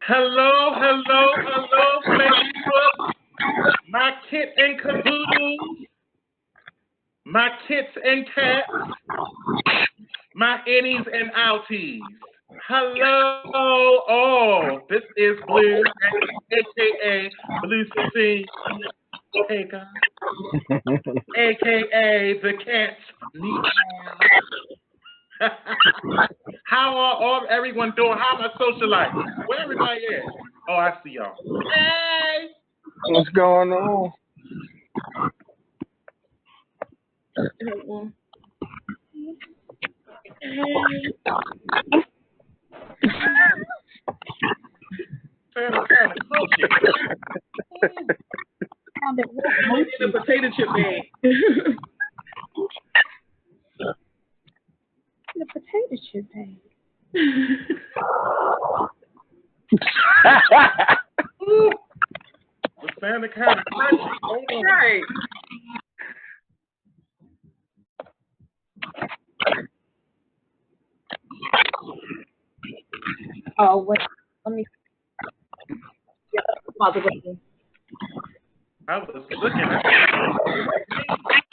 Hello, hello, hello, Facebook. My kit and caboodles, my kits and cats, my innies and outies. Hello, all. This is Blue, aka Blue CC. Hey, guys. AKA the cat's meow. How are all everyone doing? How my social life? Where everybody at? Oh, I see y'all. Hey, What's going on? sound kind of culture. In a potato chip bag. The potato chip bag. It sounded kind of crunchy. Hold on. Right. Oh, wait. Let me. I was looking at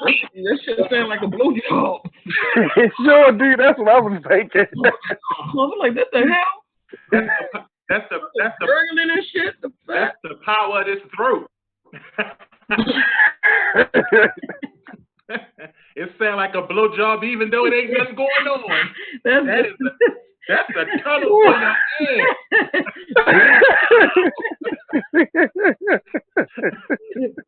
That shit sound like a blowjob. Sure, dude. That's what I was thinking. I was like, what the hell? that's the Gurgling and shit. that's the power of this throat. It sounds like a blowjob, even though it ain't nothing going on. That's a tunnel for your ass.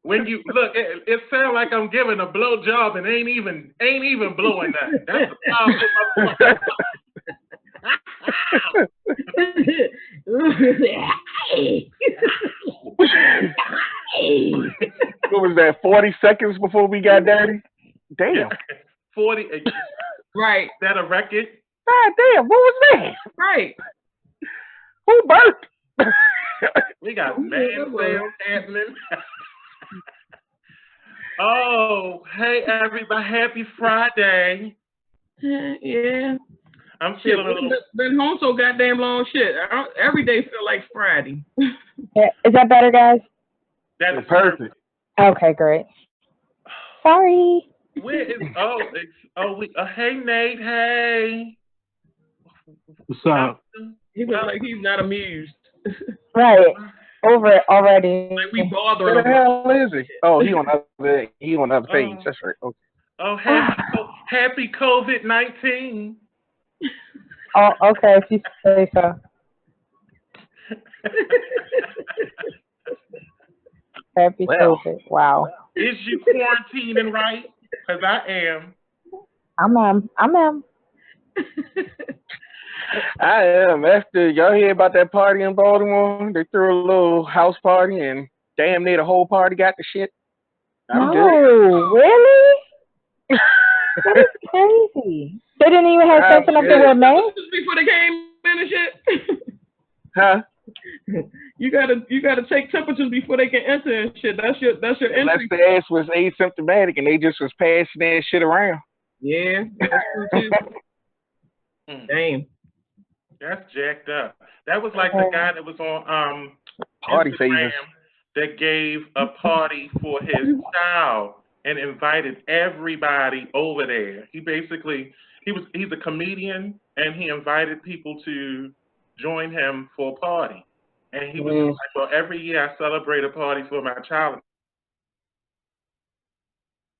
When you look, it sounds like I'm giving a blowjob and ain't even blowing that. That's the power of my What was that? 40 seconds before we got dirty. Damn. Yeah, 40. Right. Is that a record? God damn. What was that? Right. Who burped? We got man sales happening. Oh, hey everybody! Happy Friday. Yeah. I'm Shit, feeling a little. been home so goddamn long. Shit, every day feel like Friday. Yeah, is that better, guys? That's perfect. Okay, great. Sorry. Where is? Hey Nate. Hey. What's up? He looks like he's not amused. Right. Over it already. Like we bother Where him. the hell is he? Oh, he on the other page. That's right. Okay. Oh, happy COVID-19. Oh, okay, if you say so. Happy COVID. Wow. Is you quarantining right? Because I am. I'm I am. After y'all hear about that party in Baltimore, they threw a little house party and damn near the whole party got the shit. I'm no, good. really? That is crazy. They didn't even have something up there with masks? Before they came in and shit. Huh? You gotta take temperatures before they can enter and shit. That's your Unless entry. the ass was asymptomatic and they just was passing that shit around. Yeah, that's true too. Damn. That's jacked up. That was like the guy that was on Party Instagram favors. that gave a party for his child and invited everybody over there. He's a comedian and he invited people to join him for a party. And he was like, well, every year I celebrate a party for my child.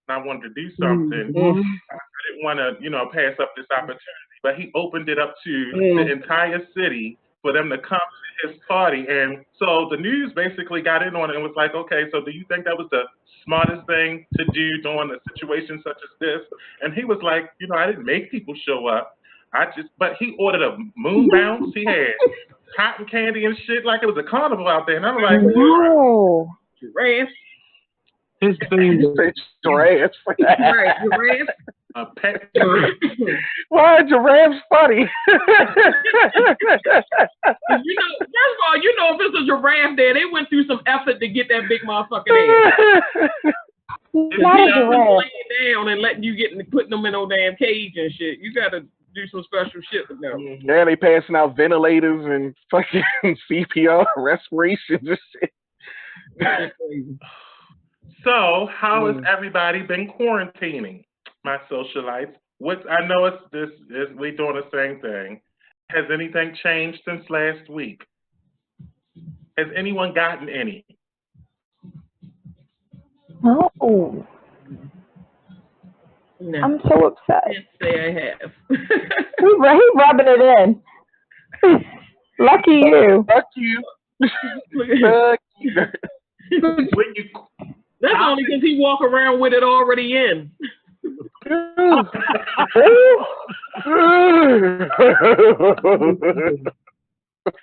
I wanted to do something. I didn't want to, pass up this opportunity. But he opened it up to the entire city for them to come to his party. And so the news basically got in on it and was like, okay, so do you think that was the smartest thing to do during a situation such as this? And he was like, I didn't make people show up. But he ordered a moon bounce. He had cotton candy and shit like it was a carnival out there. And I'm like, no. Giraffe. His thing is giraffe. Right, giraffe. a pet. Why are giraffes funny? First of all, if it's a giraffe there, they went through some effort to get that big motherfucking ass. If He Not he a ain't just giraffe. laying down and letting you putting them in no damn cage and shit. You gotta do some special shit with them. Yeah, they passing out ventilators and fucking CPR, respirations and shit. Shit crazy. So, how has Mm. everybody been quarantining? My socialites. What I know it's this is we doing the same thing. Has anything changed since last week? Has anyone gotten any? No. No, I'm so upset. can't say I have. He rubbing it in. Lucky you. Fuck you. Look at him. Fuck you. When you That's how only because he walk around with it already in.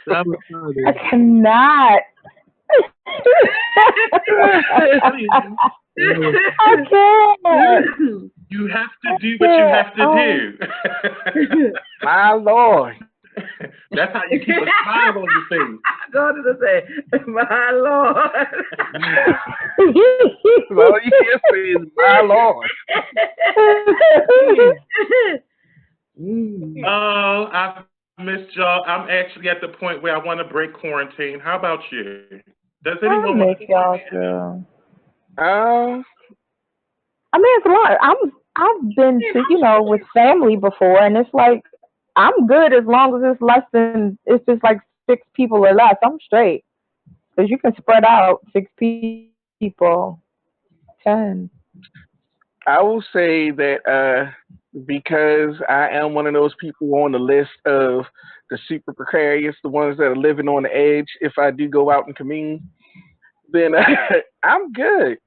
I cannot. I mean, I can't. you have to I do what you can't. have to Oh. do. My lord. That's how you keep a smile on your face. Go to the say, my lord. All you can say is my lord. Mm. Oh, I've missed y'all. I'm actually at the point where I want to break quarantine. How about you? Does I anyone want miss to y'all too. Um, I mean, it's a lot. I've been to with family before, and it's like I'm good as long as it's less than it's just like 6 people or less. I'm straight because you can spread out 6 people, 10. I will say that because I am one of those people on the list of the super precarious, the ones that are living on the edge. If I do go out and commune, then I'm good.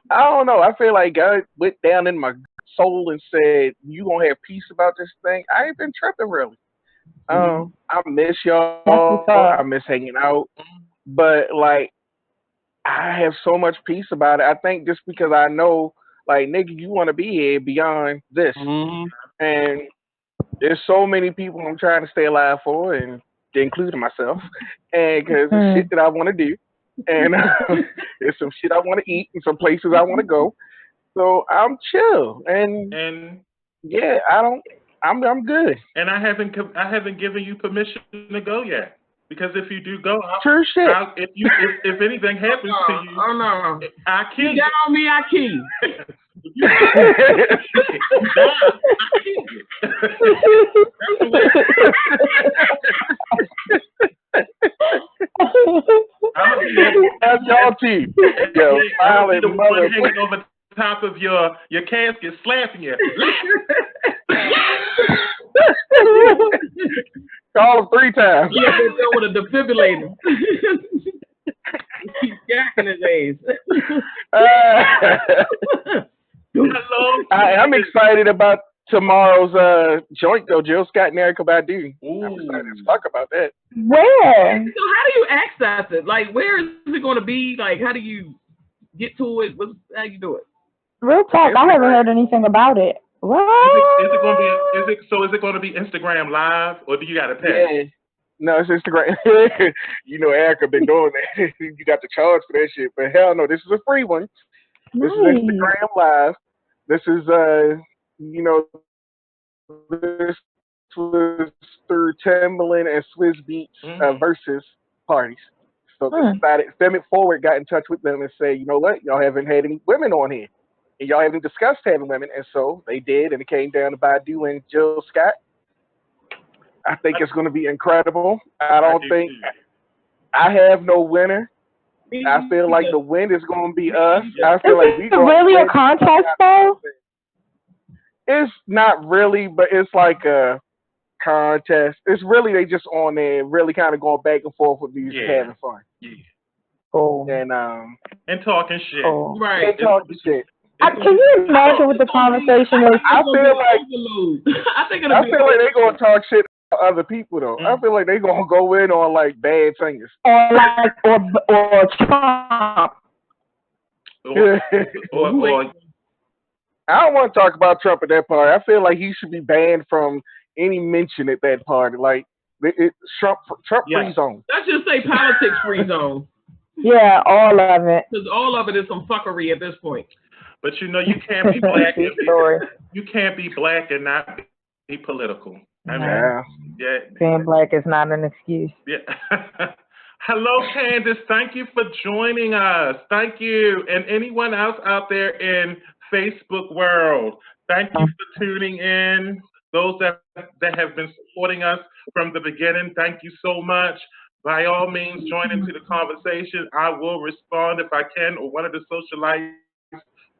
I don't know. I feel like God went down in my soul and said, "You gonna have peace about this thing." I ain't been tripping really. I miss That's y'all. what's I miss up. hanging out, but like I have so much peace about it. I think just because I know, like, nigga, you want to be here beyond this, and there's so many people I'm trying to stay alive for, and including myself, and because it's shit Mm. that I want to do, and there's some shit I want to eat, and some places I want to go. So I'm chill, and and yeah, I don't. I'm good. I haven't given you permission to go yet. Because if you do go, True shit. if anything happens to you, Oh no. I You kill you. down me, I key. If you die, I kill you. That's the way. I'm gonna be That's y'all team. Yo, yeah, I'm gonna be smiling the one mother. hanging over top of your casket, slapping you. Call him 3 times. He up there with a defibrillator. Keep jacking his ass. Hello. I'm excited about tomorrow's joint though. Jill Scott and Erica Badu. I'm excited Ooh. to talk about that. Where? So how do you access it? Like, where is it going to be? Like, how do you get to it? How you do it? Real talk. I haven't heard anything about it. What? Is it going to be? Is it going to be Instagram Live or do you got to pay? Yeah. No, it's Instagram. You know, Erica been doing that. You got to charge for that shit, but hell no, this is a free one. This is Nice. Instagram Live. This is you know, this was through Timberland and Swiss Beats versus parties. So they Mm. decided, Femme Forward got in touch with them and said, you know what, y'all haven't had any women on here. And y'all haven't discussed having women. And so they did, and it came down to Badu and Jill Scott. I think it's going to be incredible. I I don't do think, too. I have no winner. I Me feel like either. the win is going to be Me us. either. I Is feel like we it going to really a win the fuck contest out of though? this thing. It's not really, but it's like a contest. It's really they just on there, really kind of going back and forth with music, Yeah. having fun, Yeah. Cool. and And talking shit. Cool. Right. they talking shit. It's going Can to be you some good imagine talk. what the I conversation think is? I it's gonna be feel an like overload. I think it'll I be an feel like they gonna overload. talk shit about other people though. I Mm. feel like they gonna go in on like bad singers. Or like, or Trump. Or, Well, who ain't? or I don't want to talk about Trump at that party. I feel like he should be banned from any mention at that party. Like Trump yes. free zone. Let's just say politics free zone, Yeah, all of it. because all of it is some fuckery at this point. But you know, you can't be black True and be, story. you can't be black and not be political. I mean, No, Yeah. yeah, being black is not an excuse. yeah. Hello, Candace. Thank you for joining us. Thank you, and anyone else out there in Facebook world. Thank you for tuning in. Those that have been supporting us from the beginning. Thank you so much. By all means, join into the conversation. I will respond if I can, or one of the socialites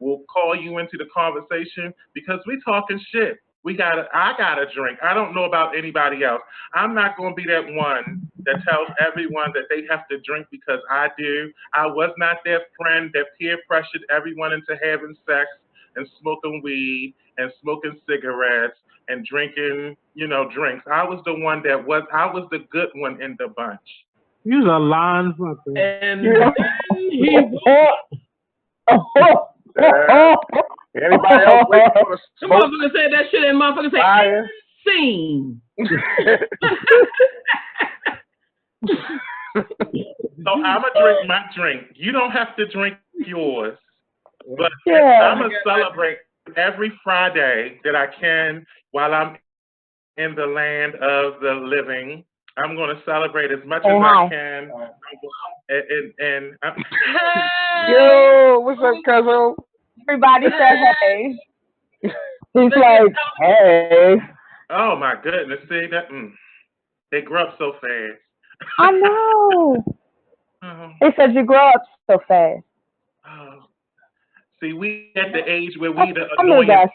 will call you into the conversation because we talking shit. I got a drink. I don't know about anybody else. I'm not going to be that one that tells everyone that they have to drink because I do. I was not that friend that peer pressured everyone into having sex and smoking weed and smoking cigarettes and drinking, drinks. I was the good one in the bunch. You was a lying fucker. And Yeah. he Anybody else waiting for the the smoke motherfucker said that shit and motherfucker said fire? scene. So I'm going to drink my drink. You don't have to drink yours. But Yeah. I'm going to celebrate every Friday that I can while I'm in the land of the living. I'm going to celebrate as much as I can. Yo, what's up, cousin? Everybody said hey. He's like, hey. Oh my goodness! See that? They grew up so fast. I know. Oh, He said you grow up so fast. oh. See, we at the age where we the Come here, annoying. guys.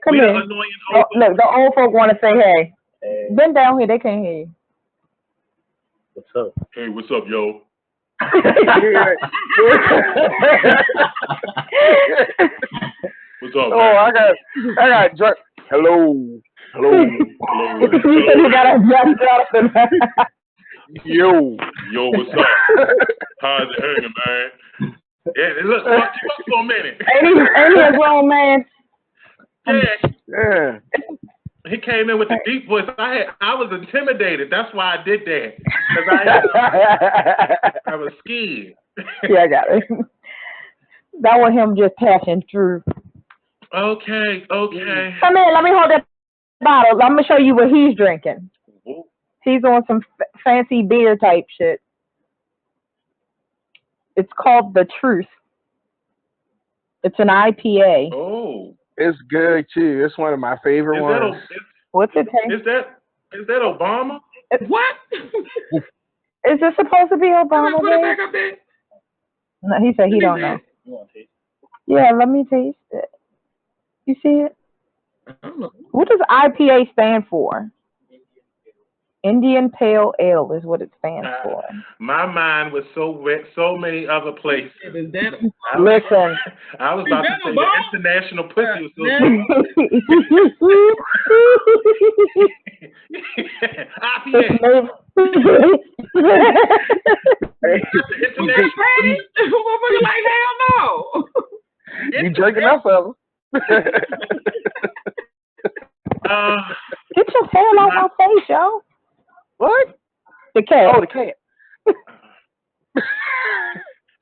Come We here. the annoying Oh, old. look, the old folk want to say hey. Bend down here, they can't hear you. What's up? Hey, what's up, yo? What's up, Oh, man? I got drunk. Hello. You said you got a jump up. Yo. Yo, what's up? How's it hanging, man? Yeah, look, keep up for a minute. Ain't he a grown man? Yeah. He came in with the deep voice. I was intimidated. That's why I did that. Because I was scared. Yeah, I got it. That was him just passing through. Okay. Come here, let me hold that bottle. I'm gonna show you what he's drinking. He's on some fancy beer type shit. It's called The Truth. It's an IPA. Oh. It's good too. It's one of my favorite ones. What's it taste? Is that Obama? What? Is this supposed to be Obama? Put it back up there. No, he said he don't know. Yeah, let me taste it. You see it? I don't know. What does IPA stand for? Indian Pale Ale is what it stands for. My mind was so many other places. Listen. I was about to say the international pussy was IPA. Motherfucker like hell no. You drinking enough of them? Get your tail off my face, yo. What? The cat. Oh, the cat.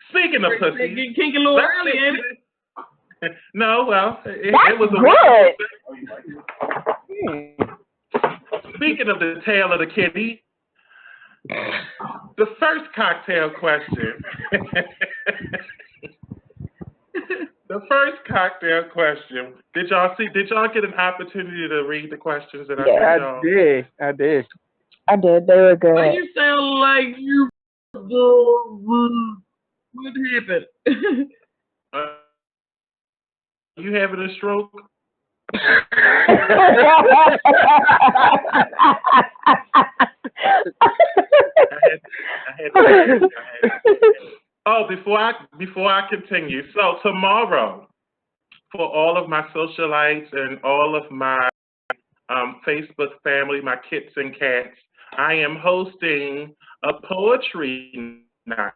Speaking of pussy, Get kinky a little early, ain't it? No, well, it was good. Speaking of the tail of the kitty, the first cocktail question. The first cocktail question. Did y'all get an opportunity to read the questions that I sent y'all? I did. They were good. Why you sound like you? What happened? You having a stroke? Oh, before I continue, so tomorrow, for all of my socialites and all of my Facebook family, my kits and cats, I am hosting a poetry night.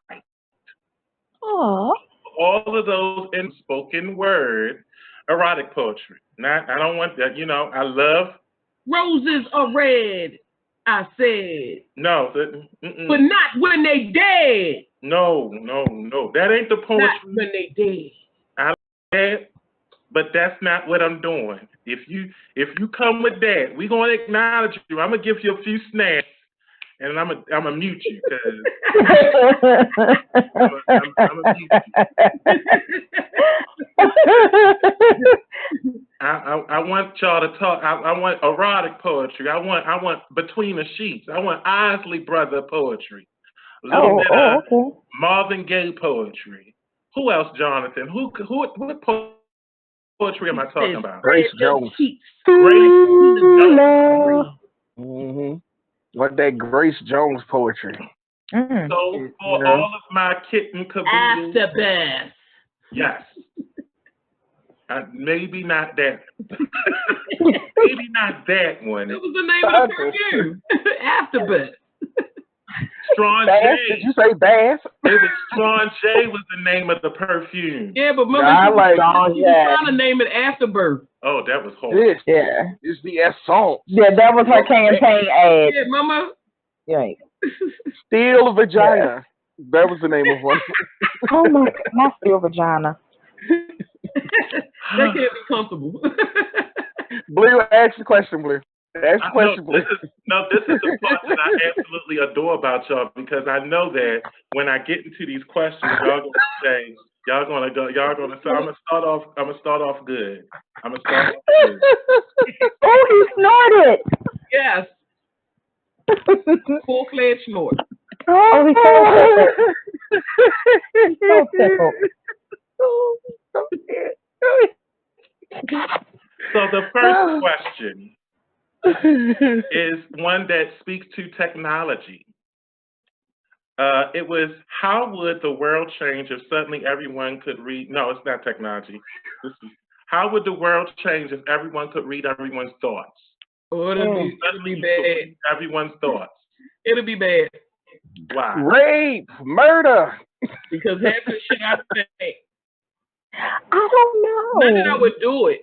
Aww. All of those in spoken word, erotic poetry. I don't want that. I love. Roses are red, I said. No. But not when they dead. No, no, no. That ain't the Not poetry. when they dead. I like that, but that's not what I'm doing. If you come with that, we gonna acknowledge you. I'm gonna give you a few snaps, and I'm gonna mute you because I'm gonna mute you. I want y'all to talk. I want erotic poetry. I want between the sheets. I want Isley Brother poetry. A little Oh, bit oh, of okay. Marvin Gaye poetry. Who else, Jonathan? What poetry am I talking Says about? Grace spread them Jones. sheets. Grace Ooh, Jones. love. What that Grace Jones poetry? Mm. So You for know? all of my kitten caboodles, Afterbirth. yes. Maybe not that. Maybe not that one. That was the name of the perfume. Afterbirth. Strong Bass? Did J. you say bass? It was Strong J was the name of the perfume. Yeah, but Yeah, remember I like she was trying to name it Afterbirth. Oh, that was horrible. this. Yeah. It's the essence. Yeah, that was her campaign ad. Yeah, mama. Right. Steel Yeah. vagina. That was the name of one. Oh my, not steel vagina. That can't be comfortable. Blue, ask the question, Blue. Ask the No, question, Blue. this is the part that I absolutely adore about y'all because I know that when I get into these questions, y'all gonna say, y'all gonna say, I'm gonna start off good. I'm gonna start off good. Oh, he snorted. Yes, full-fledged snort. Oh, he's so tickled. He's so tickled. So the first question is one that speaks to technology. It was how would the world change if suddenly everyone could read? No, it's not technology. This is how would the world change if everyone could read everyone's thoughts? Oh, it'll be Suddenly you could bad. read everyone's thoughts. It'll be bad Why? Rape, murder. because half the shit I think, I don't not that I know. would do it,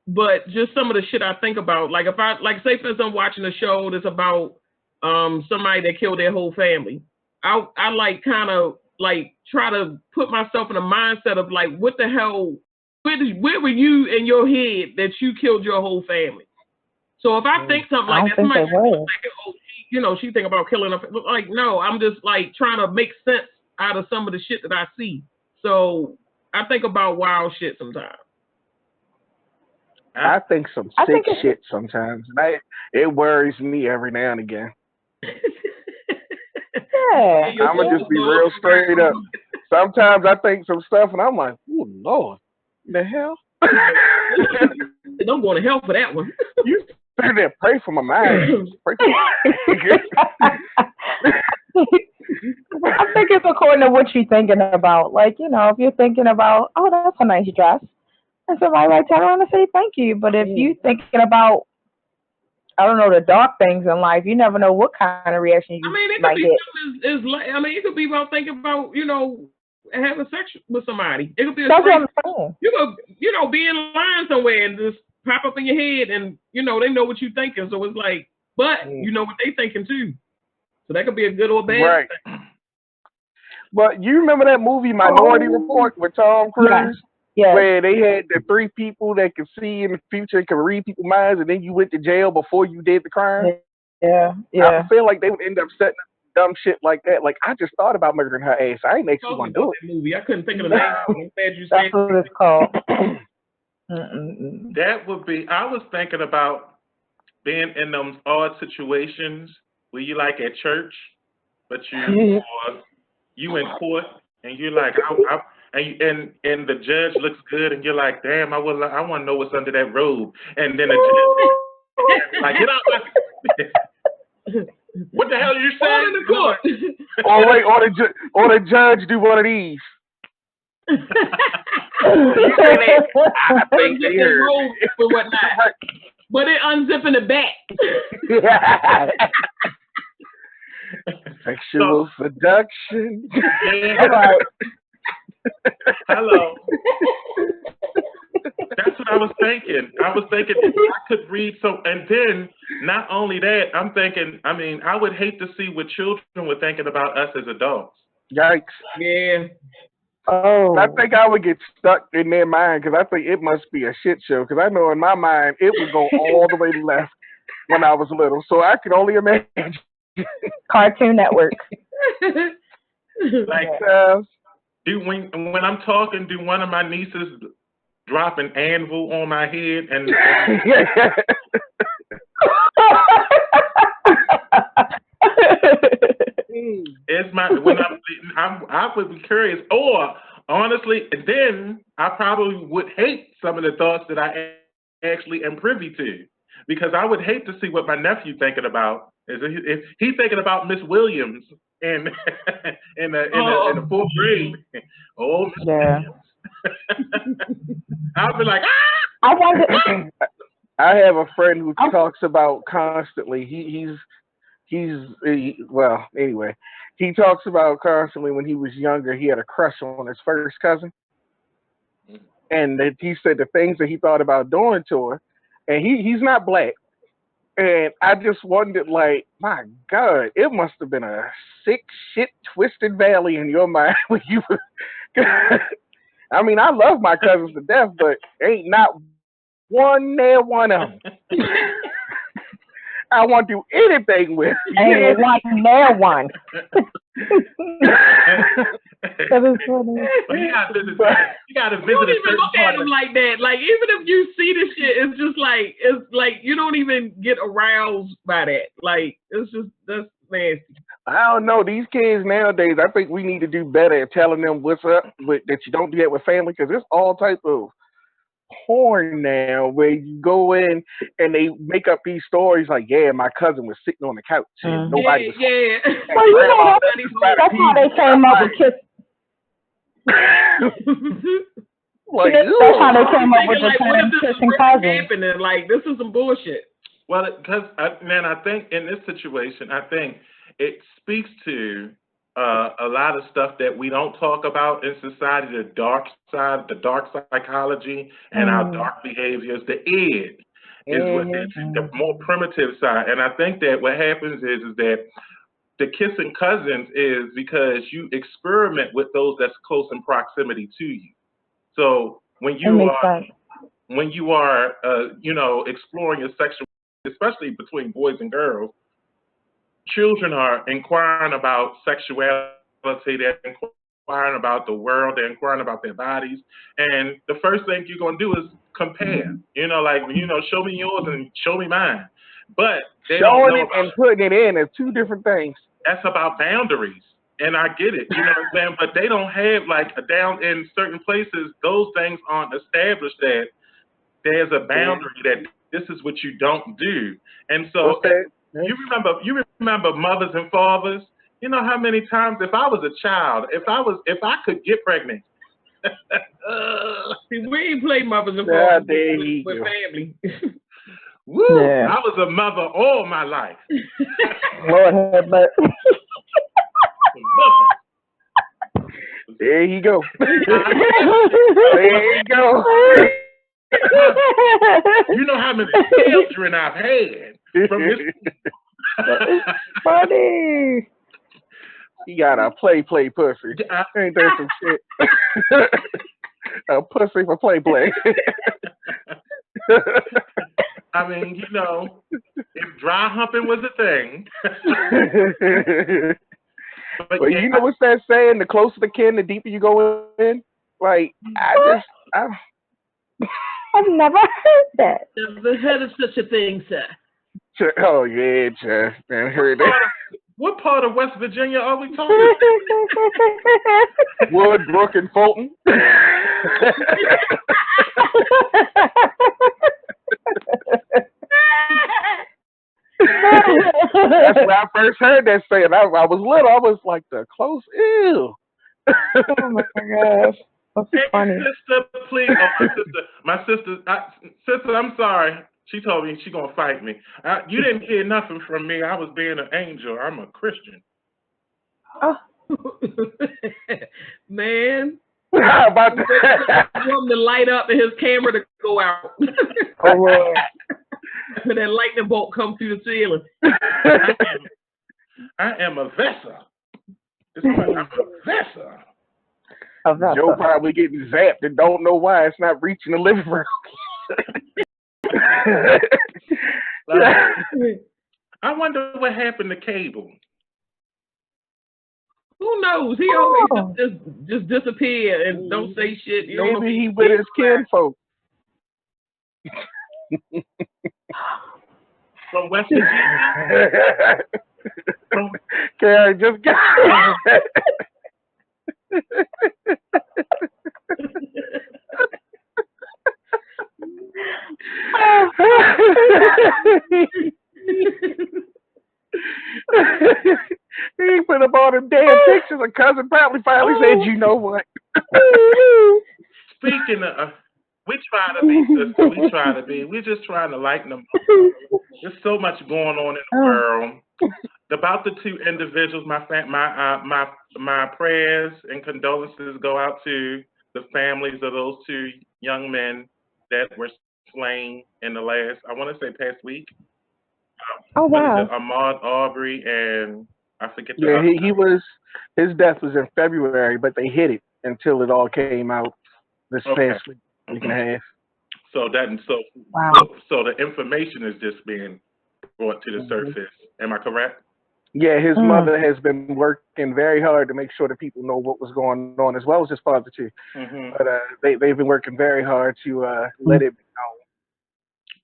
but just some of the shit I think about. Like if I like say for instance I'm watching a show that's about somebody that killed their whole family. I like kind of like try to put myself in a mindset of like what the hell where were you in your head that you killed your whole family? So if I think something I like don't that, think somebody they will. like, oh, she think about killing her. Like, no, I'm just like trying to make sense out of some of the shit that I see. So I think about wild shit sometimes. I think some I sick think it's shit sometimes. It worries me every now and again. yeah. Your I'm gonna soul just be go real up straight around. up. Sometimes I think some stuff and I'm like, oh Lord, the hell? I'm going to hell for that one. You better there, pray for my mind. Pray for I think it's according to what you're thinking about. Like, if you're thinking about, oh, that's a nice dress, and somebody might turn around and say thank you. But if you're thinking about, I don't know, the dark things in life, you never know what kind of reaction you I mean, it could might be get. something as like, I mean, it could be about thinking about, having sex with somebody. It could be a That's straight, what I'm saying. you could, be in line somewhere and just pop up in your head and, they know what you're thinking. So it's like, but you know what they thinking too. So that could be a good or bad right. thing. But you remember that movie Minority Report with Tom Cruise? Yeah. Where they had the three people that could see in the future, could read people's minds, and then you went to jail before you did the crime. Yeah. I feel like they would end up setting up dumb shit like that. Like I just thought about murdering her ass. I ain't actually Talking want to about do that movie, I couldn't think of the name. I'm glad you That's said what it's called. That would be. I was thinking about being in those odd situations where you like at church, but you in court and you're like, and the judge looks good and you're like, damn, I want to know what's under that robe, and then the judge like, get out my. What the hell are you all saying? in the court. Or wait, or the judge do one of these. You say that? I think they heard. Robe and whatnot. But it unzipping the back. Sexual seduction. Yeah. Right. Hello. That's what I was thinking. I was thinking I could read so, and then not only that, I'm thinking. I mean, I would hate to see what children were thinking about us as adults. Yikes. Yeah. I Oh. think I would get stuck in their mind because I think it must be a shit show. Because I know in my mind it would go all the way left when I was little. So I can only imagine. Cartoon Network. Like, Uh, when I'm talking, do one of my nieces drop an anvil on my head and it's my when I would be curious, or honestly, then I probably would hate some of the thoughts that I actually am privy to, because I would hate to see what my nephew thinking about. Is if he's thinking about Miss Williams in in the fourth grade, oh Miss Yeah. Williams, I'll be like, I wonder. I have a friend who I, talks about constantly. Well, anyway, he talks about constantly when he was younger. He had a crush on his first cousin, and that he said the things that he thought about doing to her. And he's not black. And I just wondered, like, my God, it must have been a sick, shit, twisted valley in your mind when you were. I mean, I love my cousins to death, but ain't not one there, one of them. I won't do anything with. ain't one there one. That is funny. Well, you gotta visit. But You gotta You visit don't a even certain look at part them of. like that. Like even if you see the shit, it's like you don't even get aroused by that. Like it's just that's nasty. I don't know. These kids nowadays, I think we need to do better at telling them what's up, but that you don't do that with family because there's all type of porn now where you go in and they make up these stories like, yeah, my cousin was sitting on the couch and Mm-hmm. nobody was. Yeah. Well, you know that's how they came up with kiss. Like, That's how they came up with Thinking the like, what if term this is kissing really cousins. happening? Like this is some bullshit. Well, because man, I think in this situation, I think it speaks to a lot of stuff that we don't talk about in society, the dark side, the dark psychology, and our Mm. dark behaviors. The id is what mhm. is the more primitive side, and I think that what happens is that the kissing cousins is because you experiment with those that's close in proximity to you. So It makes sense. when you are exploring your sexual, especially between boys and girls, children are inquiring about sexuality, they're inquiring about the world, they're inquiring about their bodies, and the first thing you're going to do is compare, like, show me yours and show me mine, but they don't Showing know it about, and putting it in are two different things. that's about boundaries. And I get it, you know what I'm saying? But they don't have, like, down in certain places, those things aren't established, that there's a Yeah. boundary, that this is what you don't do. And What's so that? you remember mothers and fathers. You know how many times, if I was a child, if I could get pregnant, See, we ain't play mothers and Yeah, fathers there you with go. family. woo, Yeah. I was a mother all my life. Lord, but Mother. There you go. I, There you go. you know how many children I've had from this. funny. He got a play pussy. I, Ain't that some shit? A pussy for play. I mean, if dry humping was a thing, but Well, yeah, you know what's that saying? The closer the kin, the deeper you go in. Like What? I've never heard that. Never heard of such a thing, sir. Oh yeah, Jeff. I heard that. what part of West Virginia are we talking Woodbrook and Fulton. That's where I first heard that saying. I was little. I was like, the close. Ew. Oh my gosh, that's Hey, funny. sister, please. Oh, sister, I'm sorry. She told me she gonna fight me. You didn't hear nothing from me. I was being an angel. I'm a Christian. Oh, Man, How about I'm that? waiting for him to light up and his camera to go out. oh Lord. For that lightning bolt come through the ceiling. I am a vessel It's like I'm a vessel. A Joe vessel. probably getting zapped and don't know why it's not reaching the living room. Like, I wonder what happened to cable. Who knows? He always Oh. just disappear and don't say shit. You don't know if Maybe he's he with dead his kinfolk. From West Virginia? From Karen just got. He put up all them damn pictures. And cousin probably finally said, "You know what?" speaking of, we try to be, sister. We try to be. We're just trying to lighten them. There's so much going on in the Oh. world. About the two individuals, my prayers and condolences go out to the families of those two young men that were slain in the last, I want to say, past week. Oh What is it? wow. Ahmaud Aubrey and I forget the Yeah, other he was. His death was in February, but they hid it until it all came out this guy. past Okay. week and a half. So that and so Wow. so the information is just being brought to the Hmm. surface. Am I correct? Yeah, his Mm. mother has been working very hard to make sure that people know what was going on, as well as his father too. Hmm. But they've been working very hard to let it be known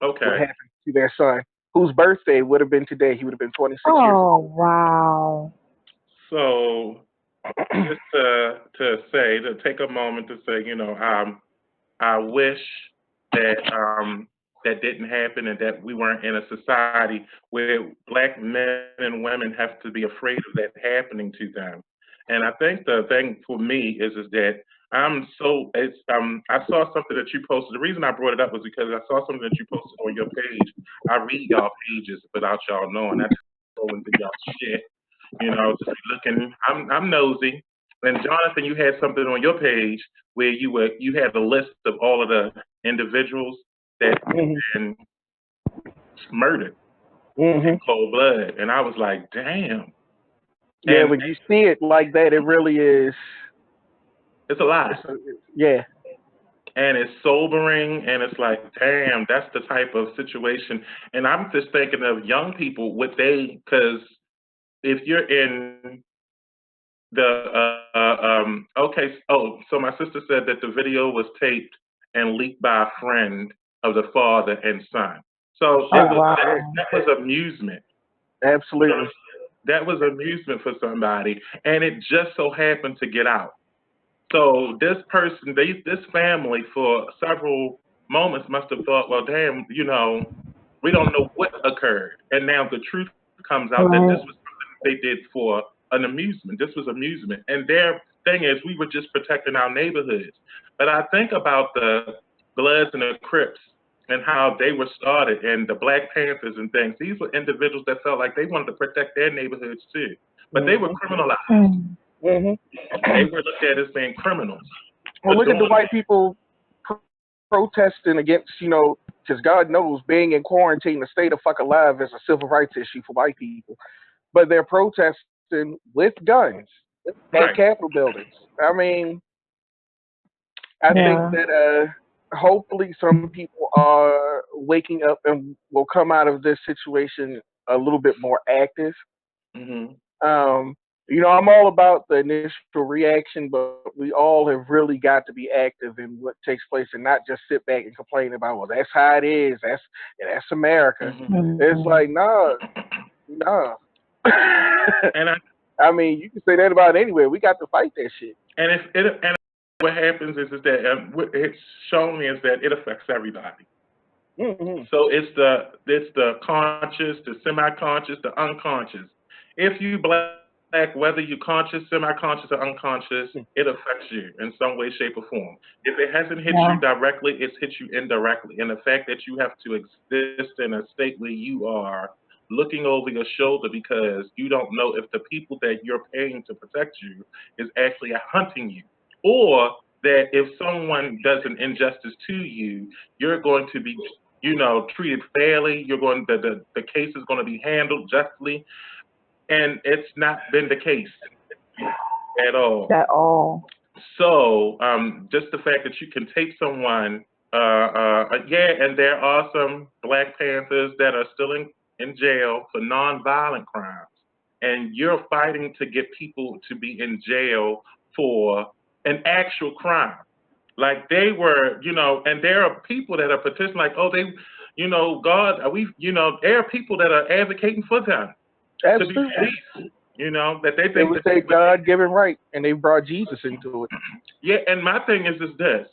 what Okay. happened to their son, whose birthday would have been today. He would have been 26 years Oh wow. So old. just to take a moment to say, I wish that that didn't happen and that we weren't in a society where black men and women have to be afraid of that happening to them. And I think the thing for me is that I saw something that you posted. The reason I brought it up was because I saw something that you posted on your page. I read y'all pages without y'all knowing. I just go into y'all shit, just be looking. I'm nosy. And Jonathan, you had something on your page where you had a list of all of the individuals that Hmm. been murdered in Hmm. cold blood, and I was like, damn. Yeah, And when you see it like that, it really is. it's a lot, Yeah. and it's sobering, and it's like, damn, that's the type of situation. And I'm just thinking of young people, because if you're in so my sister said that the video was taped and leaked by a friend of the father and son. So Oh it was Uh, that, wow. that was amusement. You know, absolutely. that was amusement for somebody, and it just so happened to get out. So this person, this family, for several moments must have thought, well, damn, we don't know what occurred, and now the truth comes out that this Right. was something they did for an amusement. This was amusement, and their thing is we were just protecting our neighborhoods. But I think about the Bloods and the Crips and how they were started, and the Black Panthers and things. These were individuals that felt like they wanted to protect their neighborhoods too, but they were Hmm. criminalized. Mm. Hmm. They were looked at as being criminals Well, for look at the doing white people protesting against, because God knows being in quarantine to stay the fuck alive is a civil rights issue for white people. But they're protesting with guns at right. Capitol buildings. I mean, I think Yeah. that hopefully some people are waking up and will come out of this situation a little bit more active. Hmm. Um, I'm all about the initial reaction, but we all have really got to be active in what takes place and not just sit back and complain about, well, that's how it is. That's America. Hmm. It's Mm. like, nah, nah. And I I mean, you can say that about anywhere. We got to fight that shit. and if it and what happens is that what it's shown me is that it affects everybody. Hmm. So it's the conscious, the semi-conscious, the unconscious. If you black, whether you conscious, semi-conscious, or unconscious, it affects you in some way, shape, or form. If it hasn't hit you Yeah. directly, it's hit you indirectly. And the fact that you have to exist in a state where you are looking over your shoulder because you don't know if the people that you're paying to protect you is actually hunting you, or that if someone does an injustice to you, you're going to be treated fairly. The case is going to be handled justly, and it's not been the case. at all. At all. So just the fact that you can take someone, yeah, and there are some Black Panthers that are still in jail for nonviolent crimes, and you're fighting to get people to be in jail for an actual crime. Like they were, and there are people that are petitioning, like, oh, they, God, are we, there are people that are advocating for them to be Absolutely. released, that they It think was that their God given right, and they brought Jesus into it. yeah, and my thing is this.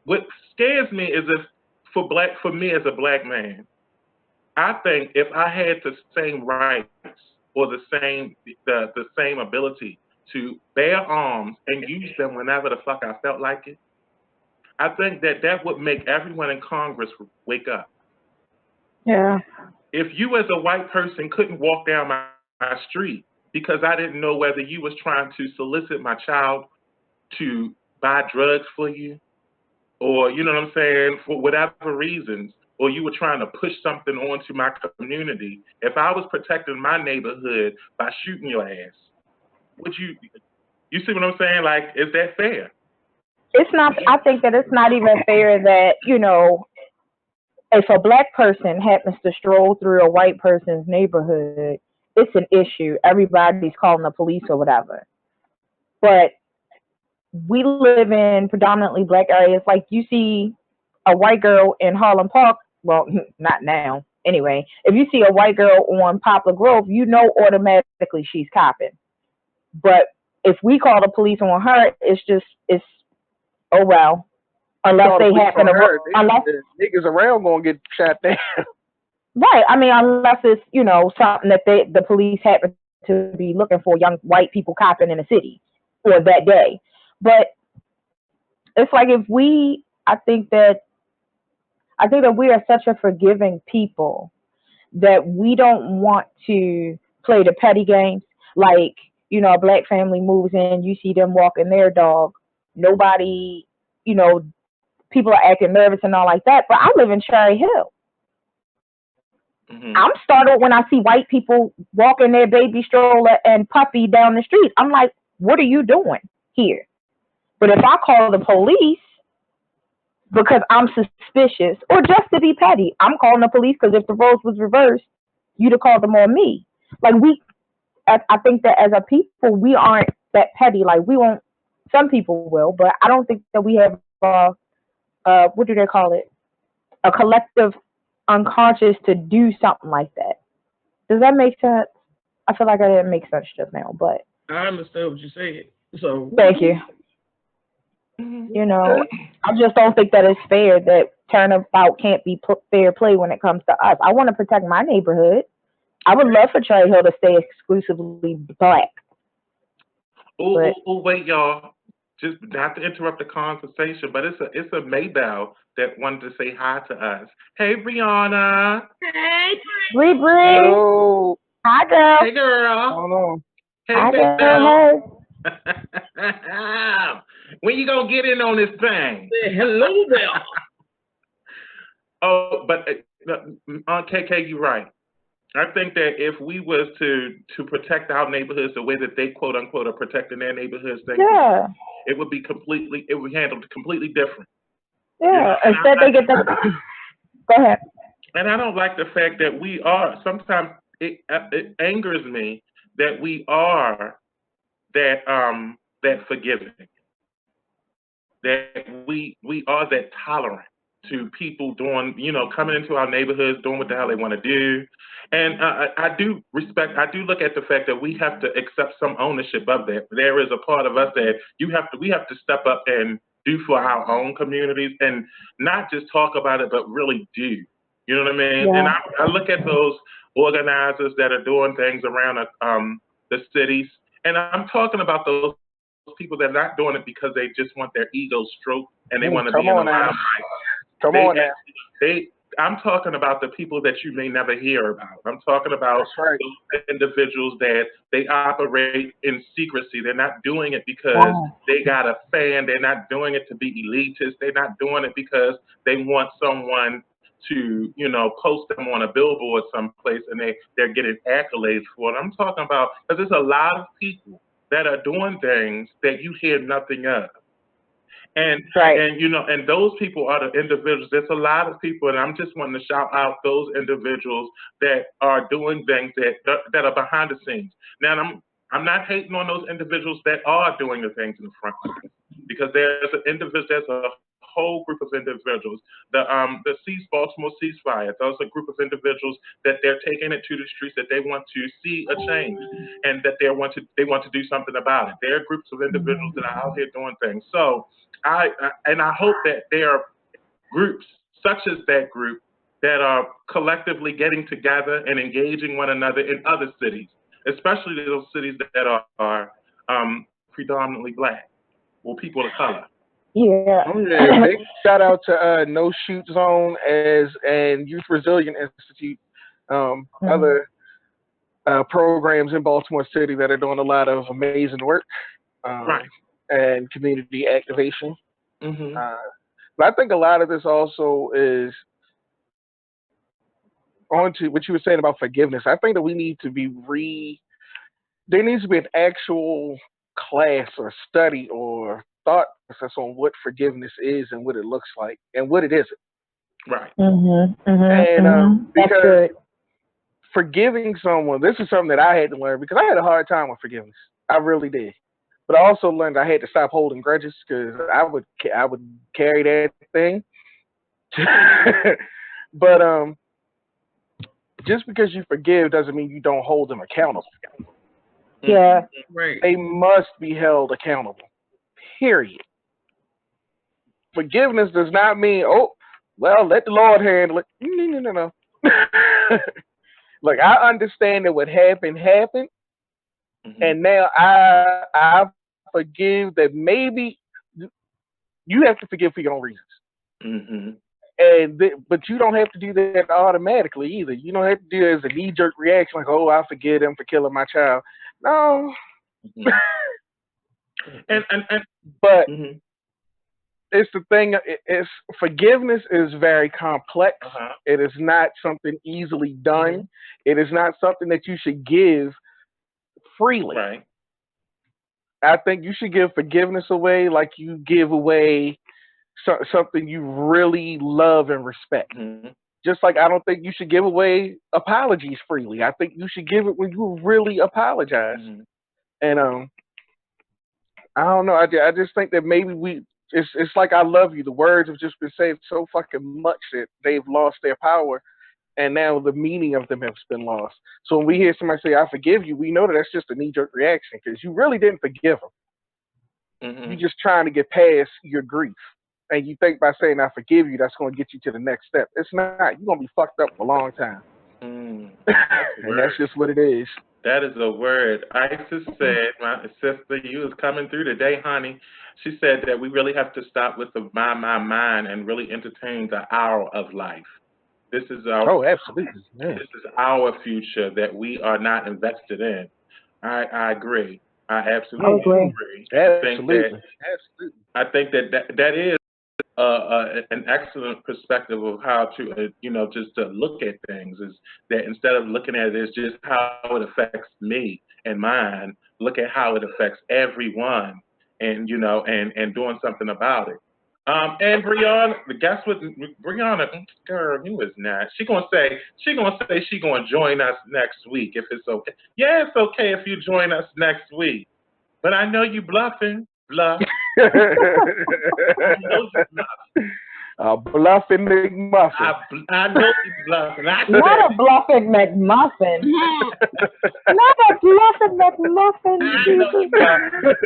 What scares me is if for me as a black man, I think if I had the same rights or the same ability to bear arms and use them whenever the fuck I felt like it, I think that that would make everyone in Congress wake up. Yeah. If you as a white person couldn't walk down my street because I didn't know whether you was trying to solicit my child to buy drugs for you, or you know what I'm saying, for whatever reasons, or you were trying to push something onto my community, if I was protecting my neighborhood by shooting your ass, would you see what I'm saying? Like, is that fair? It's not. I think that it's not even fair that if a black person happens to stroll through a white person's neighborhood, it's an issue. Everybody's calling the police or whatever. But we live in predominantly black areas. Like you see a white girl in Harlem Park. Well, not now. Anyway, if you see a white girl on Poplar Grove, you know automatically she's copping. But if we call the police on her, it's oh well. You Unless call the they police happen on to her, unless the niggas around gonna get shot down. right. I mean, unless it's something that the police happen to be looking for young white people copping in the city or that day. But it's like if we, I think that we are such a forgiving people that we don't want to play the petty games. Like a black family moves in, you see them walking their dog. Nobody, you know, people are acting nervous and all like that. But I live in Cherry Hill. Hmm. I'm startled when I see white people walking their baby stroller and puppy down the street. I'm like, what are you doing here? But if I call the police because I'm suspicious or just to be petty, I'm calling the police because if the roles was reversed, you'd have called them on me. Like I think that as a people, we aren't that petty. Like we won't. Some people will, but I don't think that we have what do they call it? A collective unconscious to do something like that. Does that make sense? I feel like I didn't make sense just now, but I understand what you said. So thank you. Hmm. You know, I just don't think that it's fair that turnabout can't be fair play when it comes to us. I want to protect my neighborhood. I would love for Cherry Hill to stay exclusively black, Oh, but oh, oh, wait, y'all. Just not to interrupt the conversation, but it's a Maybell that wanted to say hi to us. Hey, Brianna. hey, Bree Bree, Yo, hi girl, Hey, girl. hold on. Hey, hi Maybell. girl, hey. When you gonna get in on this thing? hello there. Oh, but on KK, you're right. I think that if we was to protect our neighborhoods the way that they quote unquote are protecting their neighborhoods, then Yeah, it would be handled completely different. You know, yeah. Instead they get the go ahead. and I don't like the fact that we are sometimes it angers me that we are that forgiving, that we are that tolerant to people doing, coming into our neighborhoods, doing what the hell they want to do. And I do look at the fact that we have to accept some ownership of that. There is a part of us that we have to step up and do for our own communities and not just talk about it, but really do. You know what I mean? And Yeah, I look at those organizers that are doing things around the cities, and I'm talking about those people that are not doing it because they just want their ego stroked and they want to be in the Come on now. limelight. Come They on now. they I'm talking about the people that you may never hear about. I'm talking about That's right. those individuals that they operate in secrecy. They're not doing it because yeah, they got a fan. They're not doing it to be elitist. They're not doing it because they want someone to, post them on a billboard someplace and they're getting accolades for it. I'm talking about because there's a lot of people that are doing things that you hear nothing of. And Right. and those people are the individuals. There's a lot of people, and I'm just wanting to shout out those individuals that are doing things that are behind the scenes. Now, I'm not hating on those individuals that are doing the things in the front lines, because there's a whole group of individuals. The Baltimore ceasefire. Those are a group of individuals that they're taking it to the streets, that they want to see a change, and that they want to do something about it. There are groups of individuals that are out here doing things. So I hope that there are groups such as that group that are collectively getting together and engaging one another in other cities, especially those cities that are predominantly black or people of color. Yeah. Oh yeah, big shout out to No Shoot Zone as and Youth Resilient Institute, Mhm. other programs in Baltimore City that are doing a lot of amazing work um, Right. and community activation. Mhm. Uh, but I think a lot of this also is on to what you were saying about forgiveness. I think that we need to be there needs to be an actual class or study or thought process on what forgiveness is and what it looks like and what it isn't. Right. Mhm. Mhm. And Mhm. That's because good. forgiving someone, this is something that I had to learn because I had a hard time with forgiveness. I really did. But I also learned I had to stop holding grudges because I would carry that thing. But just because you forgive doesn't mean you don't hold them accountable. Yeah. Mhm. Right. They must be held accountable. Period. Forgiveness does not mean, oh, well, let the Lord handle it. No, no, no, no. Like I understand that what happened happened, Mhm. and now I forgive that maybe you have to forgive for your own reasons. Mhm. But you don't have to do that automatically either. You don't have to do it as a knee jerk reaction like, oh, I forgive them for killing my child. No, Mhm. And but mhm. it's the thing. It's forgiveness is very complex. Uh-huh. It is not something easily done. Mhm. It is not something that you should give freely. Right. I think you should give forgiveness away like you give away something you really love and respect. Mhm. Just like I don't think you should give away apologies freely. I think you should give it when you really apologize. Mhm. And I don't know. I just think that maybe it's like I love you. The words have just been said so fucking much that they've lost their power, and now the meaning of them has been lost. So when we hear somebody say "I forgive you," we know that that's just a knee jerk reaction because you really didn't forgive them. You're Mhm. just trying to get past your grief. And you think by saying I forgive you, that's going to get you to the next step. It's not. You're going to be fucked up for a long time. Mm. That's a And that's word. just what it is. That is a word. Isis said, my sister, you was coming through today, honey. She said that we really have to stop with the mind, and really entertain the hour of life. This is our Oh, absolutely. Yeah. this is our future that we are not invested in. I agree. I I absolutely agree. agree. Absolutely. I think that is an excellent perspective of how to just to look at things, is that instead of looking at it as just how it affects me and mine, look at how it affects everyone, and and doing something about it. And Brianna, guess what? Brianna, girl, you is not. She gonna join us next week if it's okay. Yeah, it's okay if you join us next week. But I know you bluffing, bluff. I know you bluff. A bluffing McMuffin. I know you bluffing. I Not said a it. bluffing McMuffin. Mhm. Not a bluffing McMuffin. I know Jesus. you bluffing.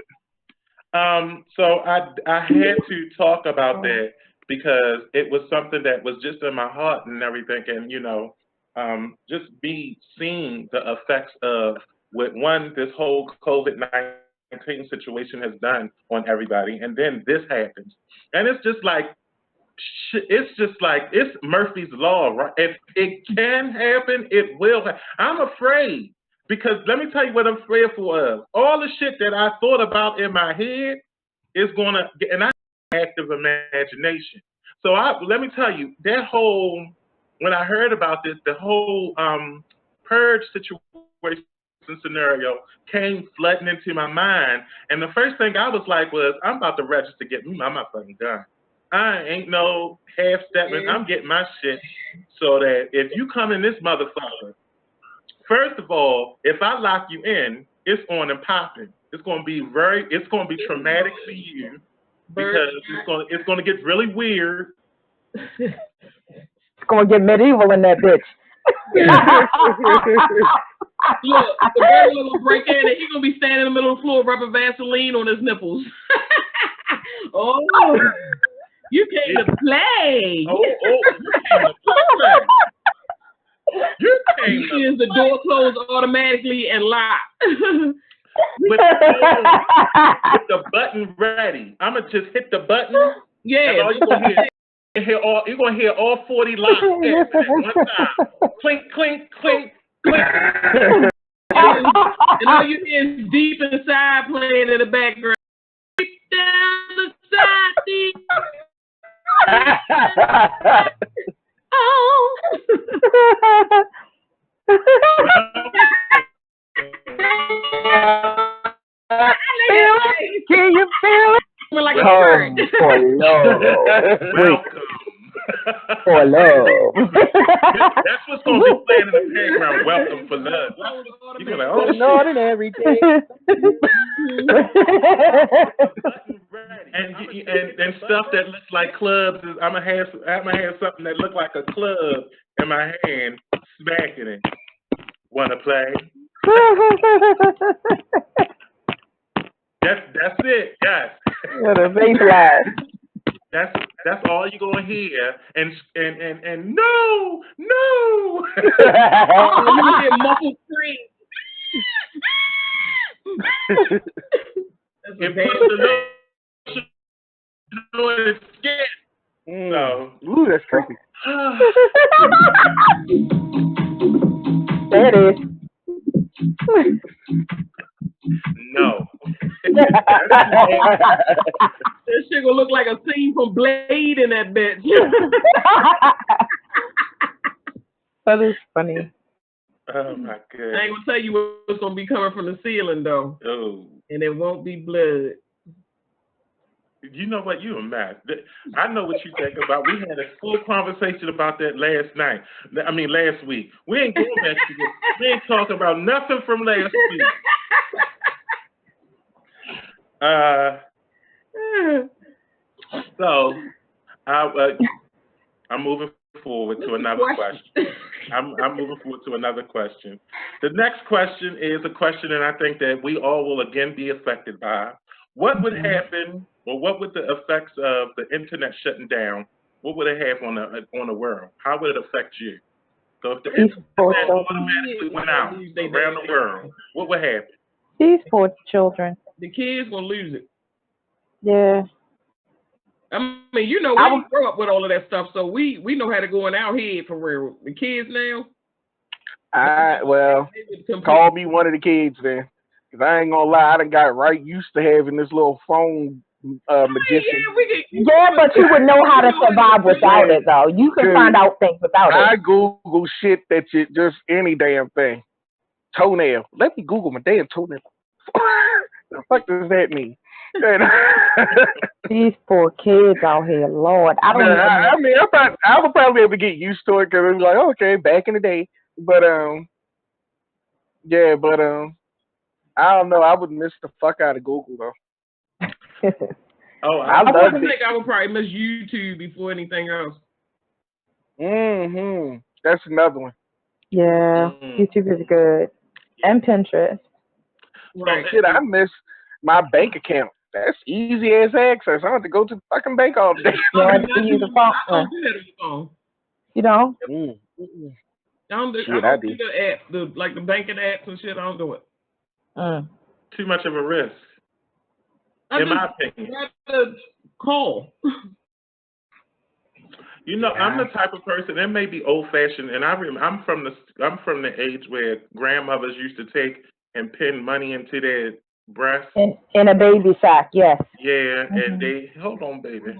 So I had to talk about that because it was something that was just in my heart and everything, and just be seeing the effects of what one this whole COVID-19 situation has done on everybody, and then this happens, and it's just like it's Murphy's law, right? If it can happen, it will. I'm afraid because let me tell you what I'm afraid for. All the shit that I thought about in my head is gonna, and I have active imagination. So let me tell you that whole when I heard about this, the whole purge situation scenario came flooding into my mind. And the first thing I was like was, I'm about to register to get me my motherfucking gun. I ain't no half stepping. I'm getting my shit so that if you come in this motherfucker, first of all, if I lock you in, it's on and popping. It's gonna be traumatic for you because it's gonna get really weird. It's gonna get medieval in that bitch. Look, the burglar will break in and he's gonna be standing in the middle of the floor rubbing Vaseline on his nipples. Oh, you came to play. Oh, you came to play. You came to play. The door closed automatically and locked. with the button ready. I'ma just hit the button. Yeah. And all you're gonna hear all 40 locks at one time. Clink, clink, clink, clink. And all you hear is Deep Inside playing in the background. Deep down the side, deep. Oh. Can you feel it? Like a bird. For love. Welcome. For love. That's what's going to be playing in the background. Welcome for love. You're going to be like, oh, an ordinary day. and stuff that looks like clubs. I'm gonna have something that looks like a club in my hand, smacking it. Wanna play? That's it. Yes. What a baseline. That's all you're gonna hear, and no. You hear muffled screams. It puts the noise in skin. So, ooh, that's creepy. There it is. No. This shit gonna look like a scene from Blade in that bitch. That is funny. Oh my god. I ain't gonna tell you what's gonna be coming from the ceiling though. Oh. And it won't be blood. You know what? You a mess. I know what you think about. We had a full conversation about that last week. We ain't going back to this. We ain't talking about nothing from last week. So, I'm moving forward to another question. I'm moving forward to another question. The next question is a question that I think that we all will again be affected by. What would happen, or what would the effects of the internet shutting down? What would it have on the world? How would it affect you? So if the internet automatically went out around the world, what would happen? These poor children. The kids gonna lose it. Yeah. I mean, we didn't grow up with all of that stuff, so we know how to go in our head for real. The kids now. Call me one of the kids then. Cause I ain't gonna lie, I done got right used to having this little phone magician. Yeah, but you would know how to survive without it, though. You can find out things without it. I Google shit that you just any damn thing. Toenail. Let me Google my damn toenail. The fuck does that mean? These poor kids out here, Lord. I would probably be able to get used to it because it was like, okay, back in the day. But I don't know. I would miss the fuck out of Google though. I would probably miss YouTube before anything else. That's another one. Yeah, YouTube is good, and Pinterest. Right. Shit, I miss my bank account. That's easy as access. I don't have to go to the fucking bank all day. You don't have to use the phone. I don't do that on the phone. You don't? I don't do the app, the banking apps and shit. I don't do it. Too much of a risk, in my opinion. Call. I'm the type of person. It may be old fashioned, and I'm from the age where grandmothers used to take and pin money into their breast in a baby sack. Yes. Yeah, and they hold on, baby.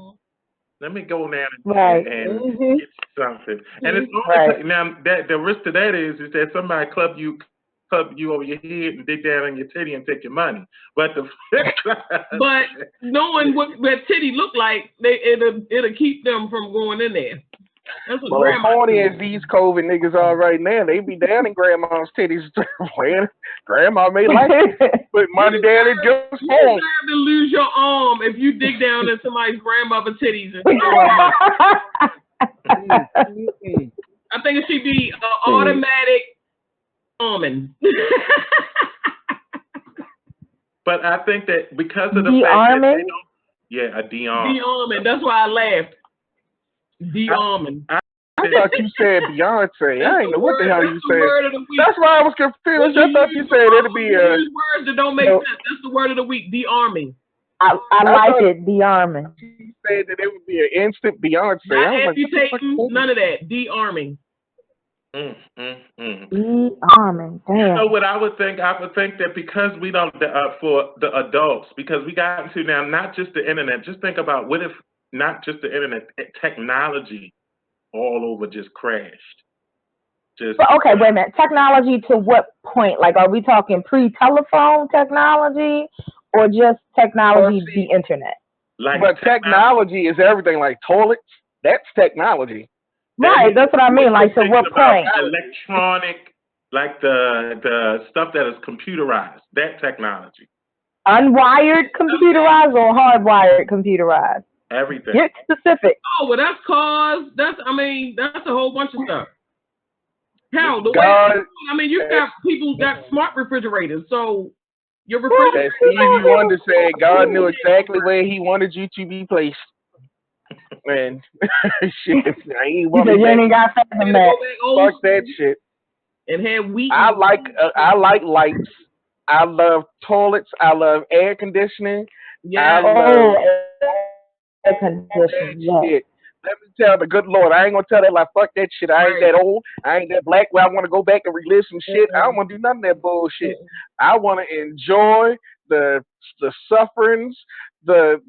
Let me go down and get you something. And it's only now that the risk to that is that somebody club you club you over your head and dig down in your titty and take your money. But the flip side, but knowing what that titty look like, it'll keep them from going in there. That's what well, as grandma horny said. as these COVID niggas are right now, they be down in grandma's titties. Grandma may like it, put money down and just You home. deserve to lose your arm if you dig down in somebody's grandmother titties and steal money. I think it should be automatic arming. but I think that because of the fact that they don't, a de-arm. De-arming. That's why I laughed. De-arming. I thought you said Beyonce. I didn't know what the hell you said. The That's why I was confused. I thought you said it'd be a. Use words that don't make sense. That's the word of the week. De-arming. I like it. De-arming. You said that it would be an instant Beyonce. Not amputating. None of that. De-arming. De-arming. Damn. You know what I would think? I would think that because we don't, for the adults, because we got into now not just the internet. Just think about what if not just the internet, technology all over just crashed. But okay, wait a minute. Technology to what point? Like, are we talking pre-telephone technology or just technology, the internet? But technology is everything. Like toilets, that's technology. Right, that's what I mean. Like, to what point? Electronic, like the stuff that is computerized, that technology. Unwired computerized or hardwired computerized? Everything. Get specific. Oh, well, that's cars. That's a whole bunch of stuff. Hell, the way you got people got smart refrigerators, so your refrigerator. As Stevie Wonder said, God knew exactly where He wanted you to be placed. Man, shit, I ain't want you ain't got that. Fuck that shit. And had wheat. I like lights. I love toilets. I love air conditioning. Yeah. Air conditioning. Shit. Let me tell the good Lord, I ain't gonna tell that like fuck that shit. I ain't that old. I ain't that black where I want to go back and relive some shit. I don't want to do none of that bullshit. I want to enjoy the sufferings, the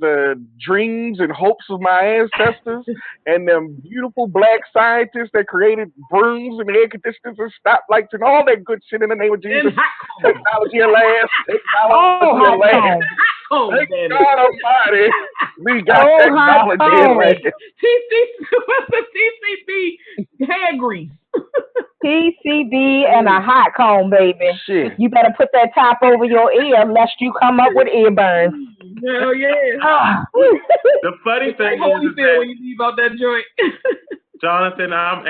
dreams and hopes of my ancestors, and them beautiful black scientists that created brooms and air conditioners and stoplights and all that good shit in the name of Jesus. Technology at last. Technology at last. Thank God Almighty, we got technology at last. What's the TCB hair grease? PCB and a hot comb, baby. Shit. You better put that top over your ear lest you come up with ear burns. Hell yeah. The funny thing is when you leave out that joint. Jonathan, I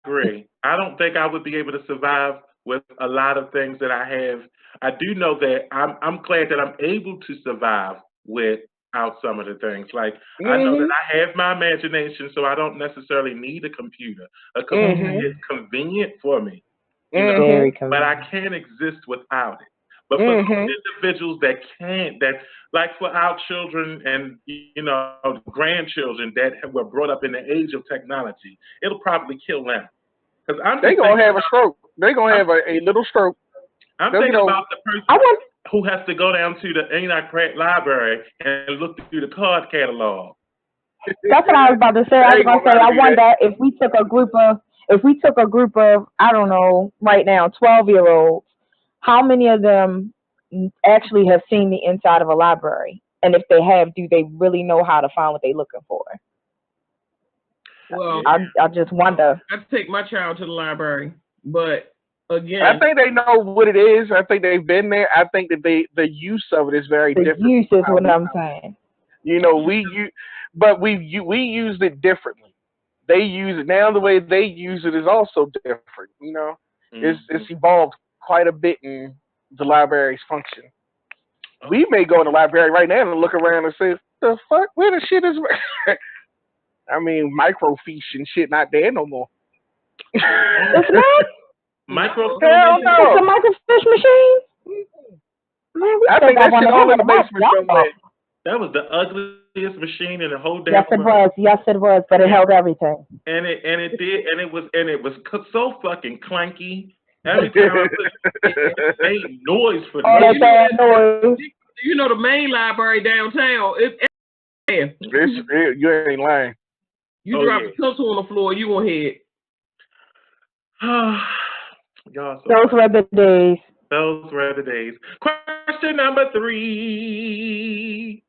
agree. I don't think I would be able to survive with a lot of things that I have. I do know that I'm glad that I'm able to survive without some of the things. Like, I know that I have my imagination, so I don't necessarily need a computer. A computer is convenient for me, you know, Very convenient. but I can't exist without it. But for those individuals that can't, that like for our children and, you know, grandchildren that were brought up in the age of technology, it'll probably kill them. Because they're going to have a stroke. They're going to have a little stroke. I'm thinking about the person who has to go down to the Enoch Pratt Library and look through the card catalog. That's what I was about to say. I was going to say, I wonder if we took a group of, I don't know, right now, 12-year-olds, how many of them actually have seen the inside of a library? And if they have, do they really know how to find what they're looking for? Well, I just wonder. I'd take my child to the library, but again, I think they know what it is. I think they've been there. I think that the use of it is very different. The use is what I'm saying. You know, we used it differently. They use it now. The way they use it is also different. You know, it's evolved quite a bit in the library's function. We may go in the library right now and look around and say, "The fuck? Where the shit is?" I mean, microfiche and shit not there no more. It's not? Microfiche? Hell no. It's a microfiche machine? Man, I think that shit all in the basement somewhere. That was the ugliest machine in the whole damn world. Yes, it was, but it held everything. And it was so fucking clanky. Every time it made noise for noise. You know the main library downtown. You ain't lying. You drop a pencil on the floor, you gonna hit. Y'all so Those funny. were the days. Those were the days. Question number 3.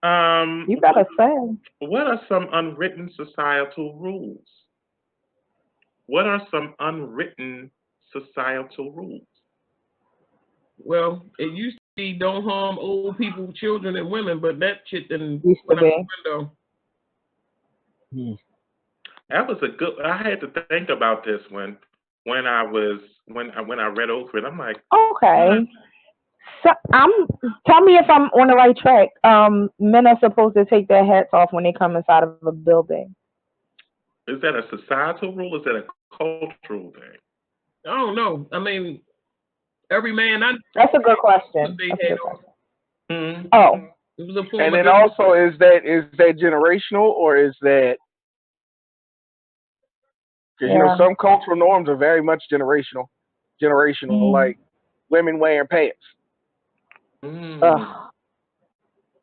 Um, You what better say. what are some unwritten societal rules? What are some unwritten societal rules? Well, it used to be don't harm old people, children, and women, but that shit didn't Used to went out be. the window. That was a good. I had to think about this when I was when I read over it. I'm like, what? Okay. So tell me if I'm on the right track. Men are supposed to take their hats off when they come inside of a building. Is that a societal rule? Is that a cultural thing? I don't know. I mean, every man I That's a good took question. their That's a head good off. question. Hmm. Oh, It was a form And of then disrespect. also, is that generational, or is that because yeah. some cultural norms are very much generational, Mm. like women wearing pants. Mm. Ugh.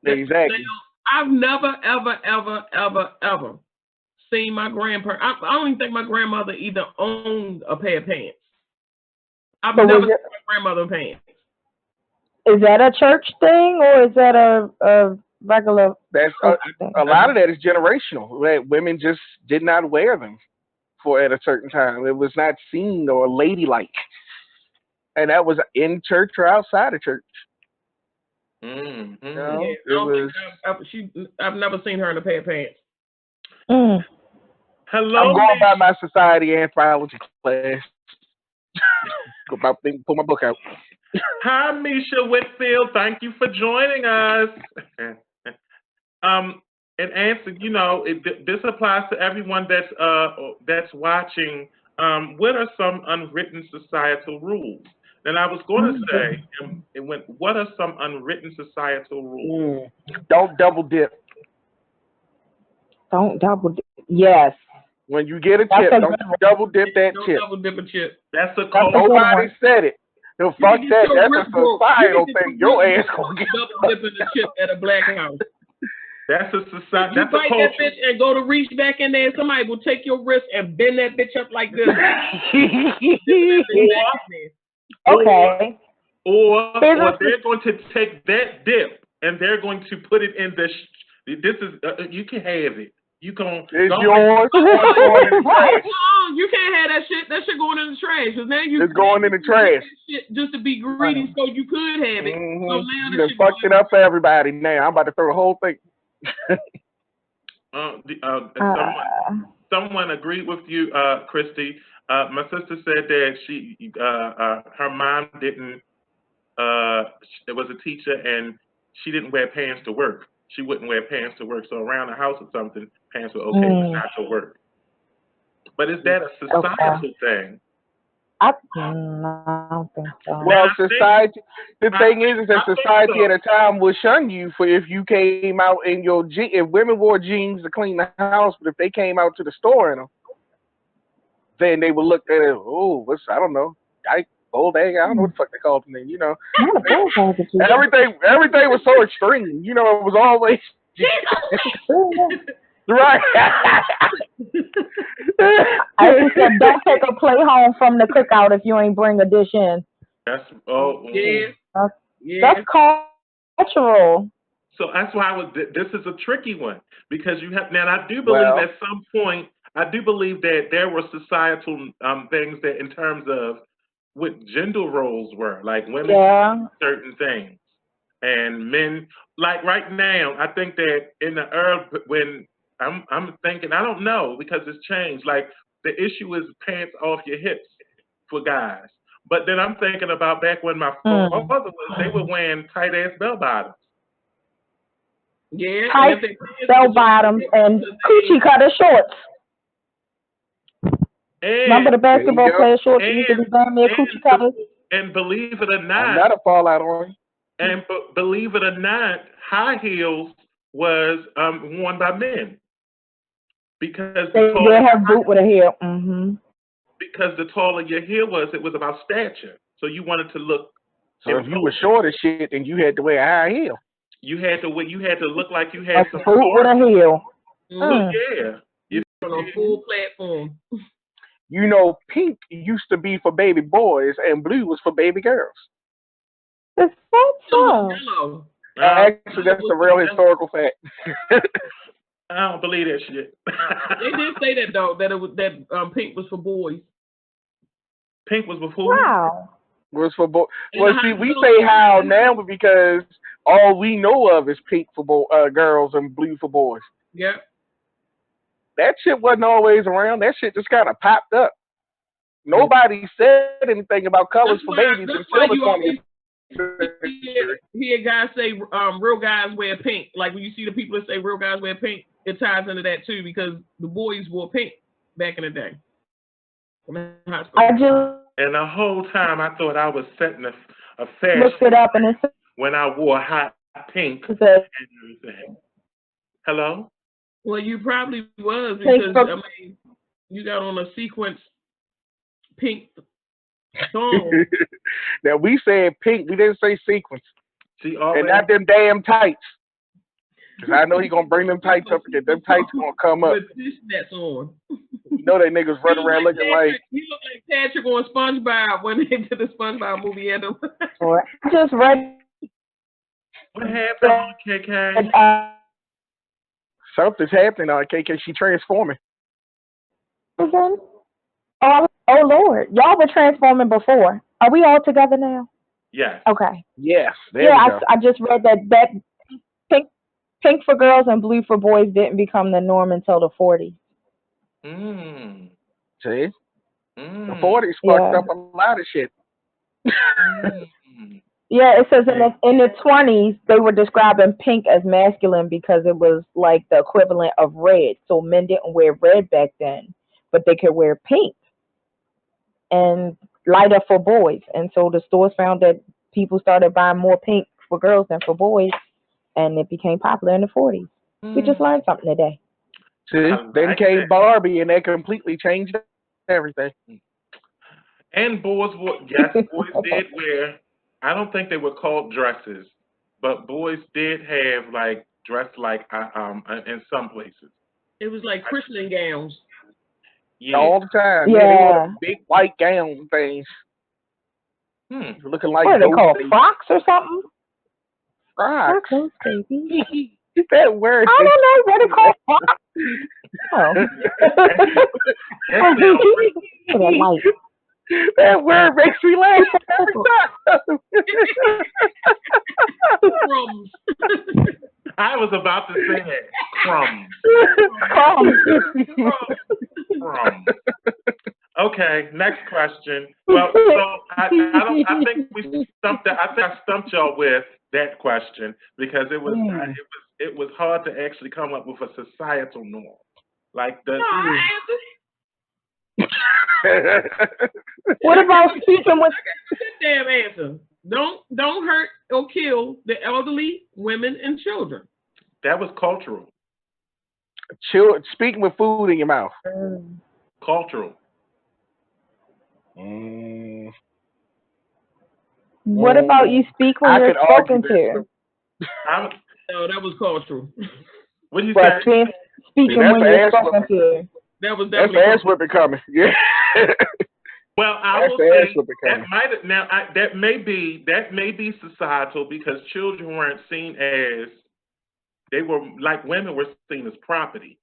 Now, Exactly. I've never, ever, ever, ever, ever seen my grandparents. I don't even think my grandmother either owned a pair of pants. I've So never seen my grandmother in pants. is that a church thing or is that a regular That's folks thing? a lot of that is generational. That women just did not wear them for at a certain time. It was not seen or ladylike, and that was in church or outside of church. Mm-hmm. Yeah, It I don't think was. I've never seen her in a pair of pants. Mm. I'm Hello, going by Mish. my society and biology class. Go about pull my book out. Hi, Misha Whitfield. Thank you for joining us. um, and answer, this applies to everyone that's watching. What are some unwritten societal rules? And I was going to say, what are some unwritten societal rules? Mm. Don't double dip. Don't double. Yes, When you get a that's chip, a don't good one. double dip that Don't chip. double dip a chip. That's a That's a good cultural. Nobody one. said it. No, You can fuck get that. your That's a wrist broke. You can societal get thing. your Your wrist ass broke gonna get double fucked. dipping a chip at a black house. That's a society. You That's a bite that culture. bitch and go to reach back in there, somebody will take your wrist and bend that bitch up like this. Dipping that bitch back Or in there. or Okay. Here's or a they're going to take that dip and they're going to put it in this is you can have it. You can It's go and yours or it's going in the trash. No, you can't have that shit. That shit going in the trash. Cause now It's going in the trash. shit just to be greedy, so you could have it. So now You that done shit fucked it going. up for everybody. Now I'm about to throw the whole thing. someone agreed with you, Christy. My sister said that she her mom didn't was a teacher and she didn't wear pants to work. She wouldn't wear pants to work. So around the house or something, pants were okay, but not to work. But is that a okay. societal thing? I don't think so. Now Well, society. The thing is I that think society at so. a time would shun you for if you came out in your if women wore jeans to clean the house, but if they came out to the store in them, then they would look at it. Oh, what's I don't know. I old egg. I don't know what the fuck they called them. Not a full package. Everything was so extreme. It was always right. As you said, don't take a plate home from the cookout if you ain't bring a dish in. That's Yeah, That's, yeah. that's cultural. so that's why I was. This is a tricky one because you have now. I do believe Well, at some point, I do believe that there were societal things that, in terms of what gender roles were, like women could Yeah. do certain things, and men. Like right now, I think that in the early when I'm thinking, I don't know because it's changed. Like the issue is pants off your hips for guys, but then I'm thinking about back when my father Mm. was, they were wearing tight ass bell bottoms. Yeah, and Tight if they pants bell was off bottoms and because coochie cutter shorts. Remember And the there you basketball go. player shorts that used to and be damn near coochie cutters? and believe it or I'm not, not a fallout on believe it or not, high heels was worn by men because the They taller did have boot with a heel. Mm-hmm. your heel was, it was about stature. So you wanted to look So if you were imposing. short as shit, then you had to wear a high heel. You had to look like you A had some boot with a authority. heel. So mm, Mm. yeah, you on a full platform. You know, pink used to be for baby boys and blue was for baby girls. Is that It was so? yellow. Actually, It that's was a real historical fact. I don't believe that shit. They did say that though, that it was that pink was for boys. Pink was before. Wow. Was for boys. In Well, the see, we hospital. say how now because all we know of is pink for girls and blue for boys. Yeah. That shit wasn't always around. That shit just kind of popped up. Nobody said anything about colors for babies That's why until the you 20th always century. hear guys say real guys wear pink. Like when you see the people that say real guys wear pink, it ties into that too because the boys wore pink back in the day. In the hospital. I just And the whole time I thought I was setting a looked it fashion up and it when I wore hot pink and says everything. Hello? Well, you probably was pink because for I mean you got on a sequence pink thong. Now we said pink, we didn't say sequins, She and already not them damn tights. Cause I know he gonna bring them tights up again. Them tights gonna come up. With fishnets on. You know that niggas He run looked around like looking like. Patrick. He looked like Patrick on SpongeBob when they did the SpongeBob movie. And I just read what happened, that KK? Something's happening on KK. She transforming. oh, oh Lord, y'all were transforming before. Are we all together now? Yes. Okay. Yes, there Yeah, we go. I just read that pink pink for girls and blue for boys didn't become the norm until the 40s. Mm. See, the Mm. 40s fucked Yeah. up a lot of shit. Mm. Yeah, it says in the 20s they were describing pink as masculine because it was like the equivalent of red. So men didn't wear red back then, but they could wear pink and lighter for boys. And so the stores found that people started buying more pink for girls than for boys, and it became popular in the 40s. We just Mm. learned something today. See, I then like came that. Barbie, and that completely changed everything. And boys wore, yes, boys did wear, I don't think they were called dresses, but boys did have like dress like in some places. it was like christening gowns. Yeah. All the time. Yeah, they wore Yeah. them big white gown things, Hmm. looking What like are they ghost called? face Frocks or something? Not frogs. those babies. That word I makes don't know what they call frocks. Oh. That sounds For the light. that word makes me laugh every time. Crumbs. I was about to say that. Crumbs. Crumbs. Crumbs. Okay, next question. Well, so I think we stumped I think I stumped y'all with that question because it was hard to actually come up with a societal norm. Like the No, I answered. What about speaking with? That damn answer. Don't hurt or kill the elderly, women, and children. that was cultural. Speaking with food in your mouth. Cultural. Mm, What about you speak when I you're could argue spoken this. to? I, No, that was cultural. what did you Well, say? See, speaking that's when an you're ass spoken whipping. to. That was That's definitely ass cultural. whipping coming. Yeah. Well, I That's will the ass say whipping that coming. might now that may be societal because children weren't seen as they were like women were seen as property.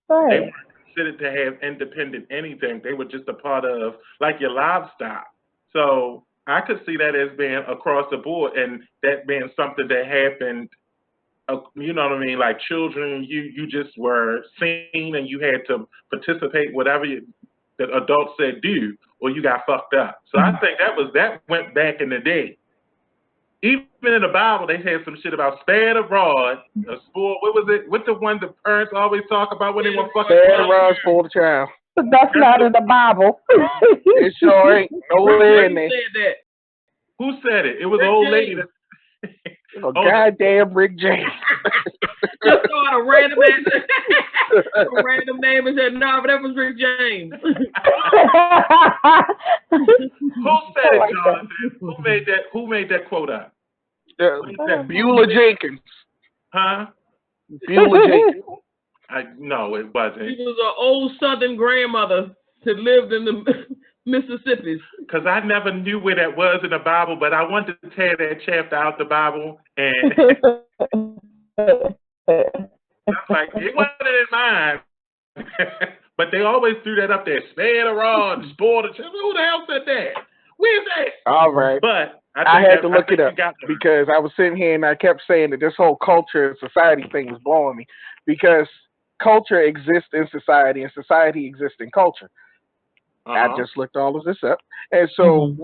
They Right. weren't considered to have independent anything. They were just a part of like your livestock. So I could see that as being across the board and that being something that happened. You know what I mean? Like children, you just were seen and you had to participate whatever the adults said do, or you got fucked up. So I think that went back in the day. Even in the Bible, they had some shit about spare the rod, a spoil. What was it? What the one the parents always talk about when they want to fuck the Bad child? runs for the child. But that's That's not what, in the Bible. It sure ain't nowhere in James there. said that. who said it? It was an Rick old lady James. that. Oh, Oh, goddamn Rick James. Just thought a random answer. A random name and said, no, but that was Rick James. who said I it, like that. Jonathan? Who made that quote up? What is that? Beulah Jenkins. Huh? Beulah Jenkins. No, it She wasn't. was an old Southern grandmother that lived in the Mississippi. Because I never knew where that was in the Bible, but I wanted to tear that chapter out the Bible, and I'm like, it wasn't in mine. But they always threw that up there. Spare the rod, spoil the child. Who the hell said that? Where's that? All right. But I had to look it up because I was sitting here and I kept saying that this whole culture and society thing was blowing me because culture exists in society and society exists in culture. I just looked all of this up, and so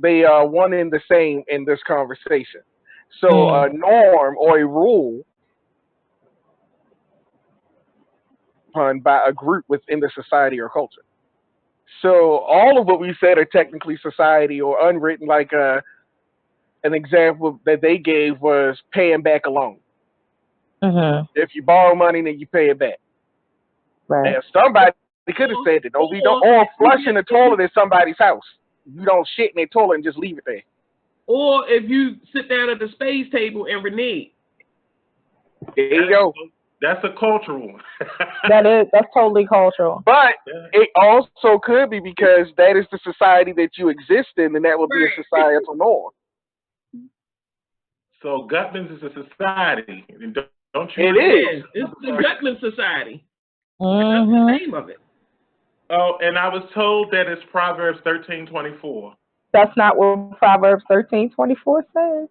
they are one and the same in this conversation. So a norm or a rule done by a group within the society or culture. So all of what we said are technically society or unwritten. Like an example that they gave was paying back a loan. If you borrow money, then you pay it back. Right. Now somebody could have said that, or flushing the toilet in somebody's house. You don't shit in their toilet and just leave it there. Or if you sit down at the space table and renege. There you go. That's a cultural. That's totally cultural. But it also could be because that is the society that you exist in, and that would be a societal norm. So Gutman's is a society. Don't you? It is. It's the Gutman Society. Mm-hmm. That's the name of it. Oh, and I was told that it's Proverbs 13:24. That's not what Proverbs 13:24 says.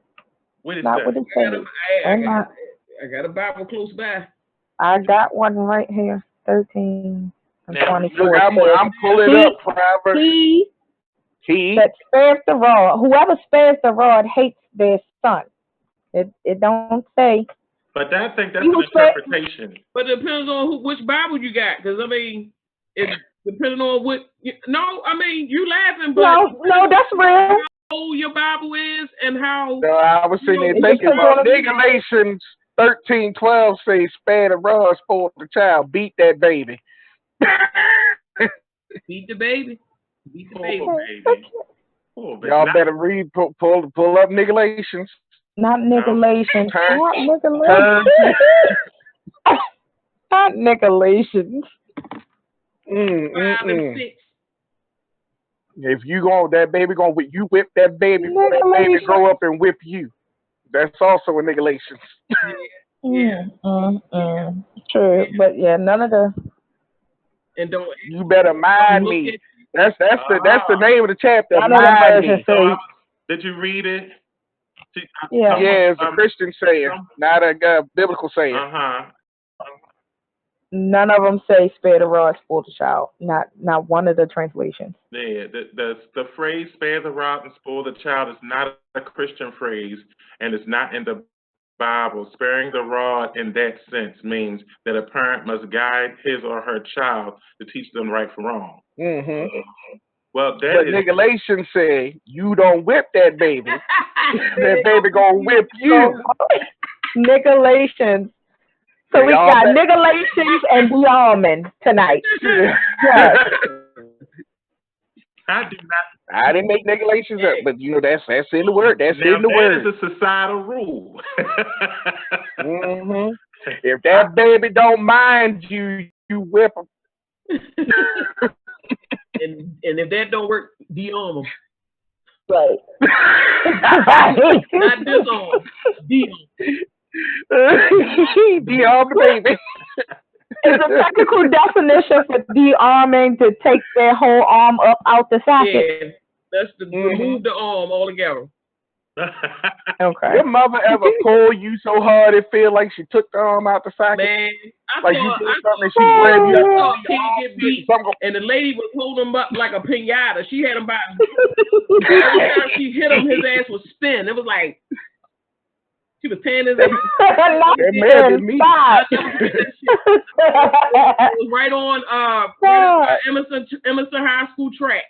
What is Not that? what it says. I got a Bible close by. I got one right here. 13 and 24. Look, I'm pulling up Proverbs. He that spares the rod. Whoever spares the rod hates their son. It don't say. But I think that's an interpretation. But it depends on which Bible you got, because I mean, it depending on what. No, I mean you laughing, but no, that's real. How old your Bible is and how. No, I was sitting there thinking about Galatians 13:12 says, "Spare the rod, spoil the child, beat that baby." Beat the baby. Beat the baby. Y'all better read, pull up Galatians. Not Galatians. Not Galatians. If you that baby you whip that baby, that baby grow up and whip you. That's also in Galatians. True, but yeah, none of the. And don't. You better mind me. That's the name of the chapter. Mind me. Did you read it? Yeah, it's a Christian saying, not a biblical saying. None of them say "spare the rod, spoil the child." Not one of the translations. Yeah, the phrase "spare the rod and spoil the child" is not a Christian phrase, and it's not in the Bible. Sparing the rod in that sense means that a parent must guide his or her child to teach them right from wrong. Well, Galatians say you don't whip that baby. That baby gonna whip you. Galatians. So we got Galatians and the almond tonight. Yes. I didn't make Galatians up, but that's in the word. That's in the word. That is a societal rule. If that baby don't mind you, you whip him. and if that don't work, de-arm them. Right. Not disarm. De-arm the baby. Is the technical definition for de-arming to take their whole arm up out the socket? Yeah, that's to remove the arm altogether. Okay. Your mother ever pull you so hard it feel like she took the arm out the socket? Man, I saw a kid get beat, and the lady was holding him up like a pinata. She had him by. Every time she hit him, his ass would spin. It was like she was tearing his ass. That man did me. It was right on Emerson High School track.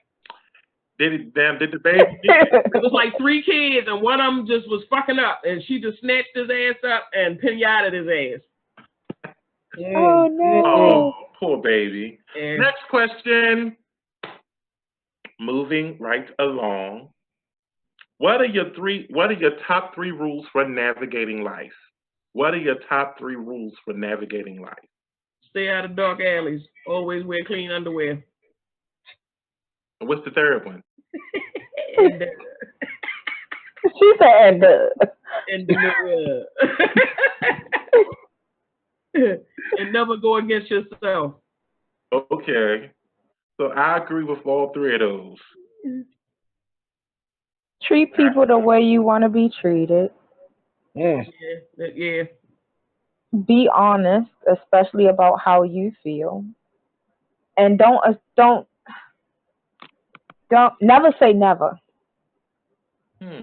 Did the baby? It was like 3 kids, and one of them just was fucking up, and she just snatched his ass up and pinataed his ass. Oh no! Oh, poor baby. Next question. Moving right along. What are your top 3 rules for navigating life? What are your top 3 rules for navigating life? Stay out of dark alleys. Always wear clean underwear. What's the third one? and She said, and and never go against yourself. Okay. So I agree with all three of those. treat people the way you want to be treated. Mm. Yeah. Be honest, especially about how you feel, and don't never say never. Hmm.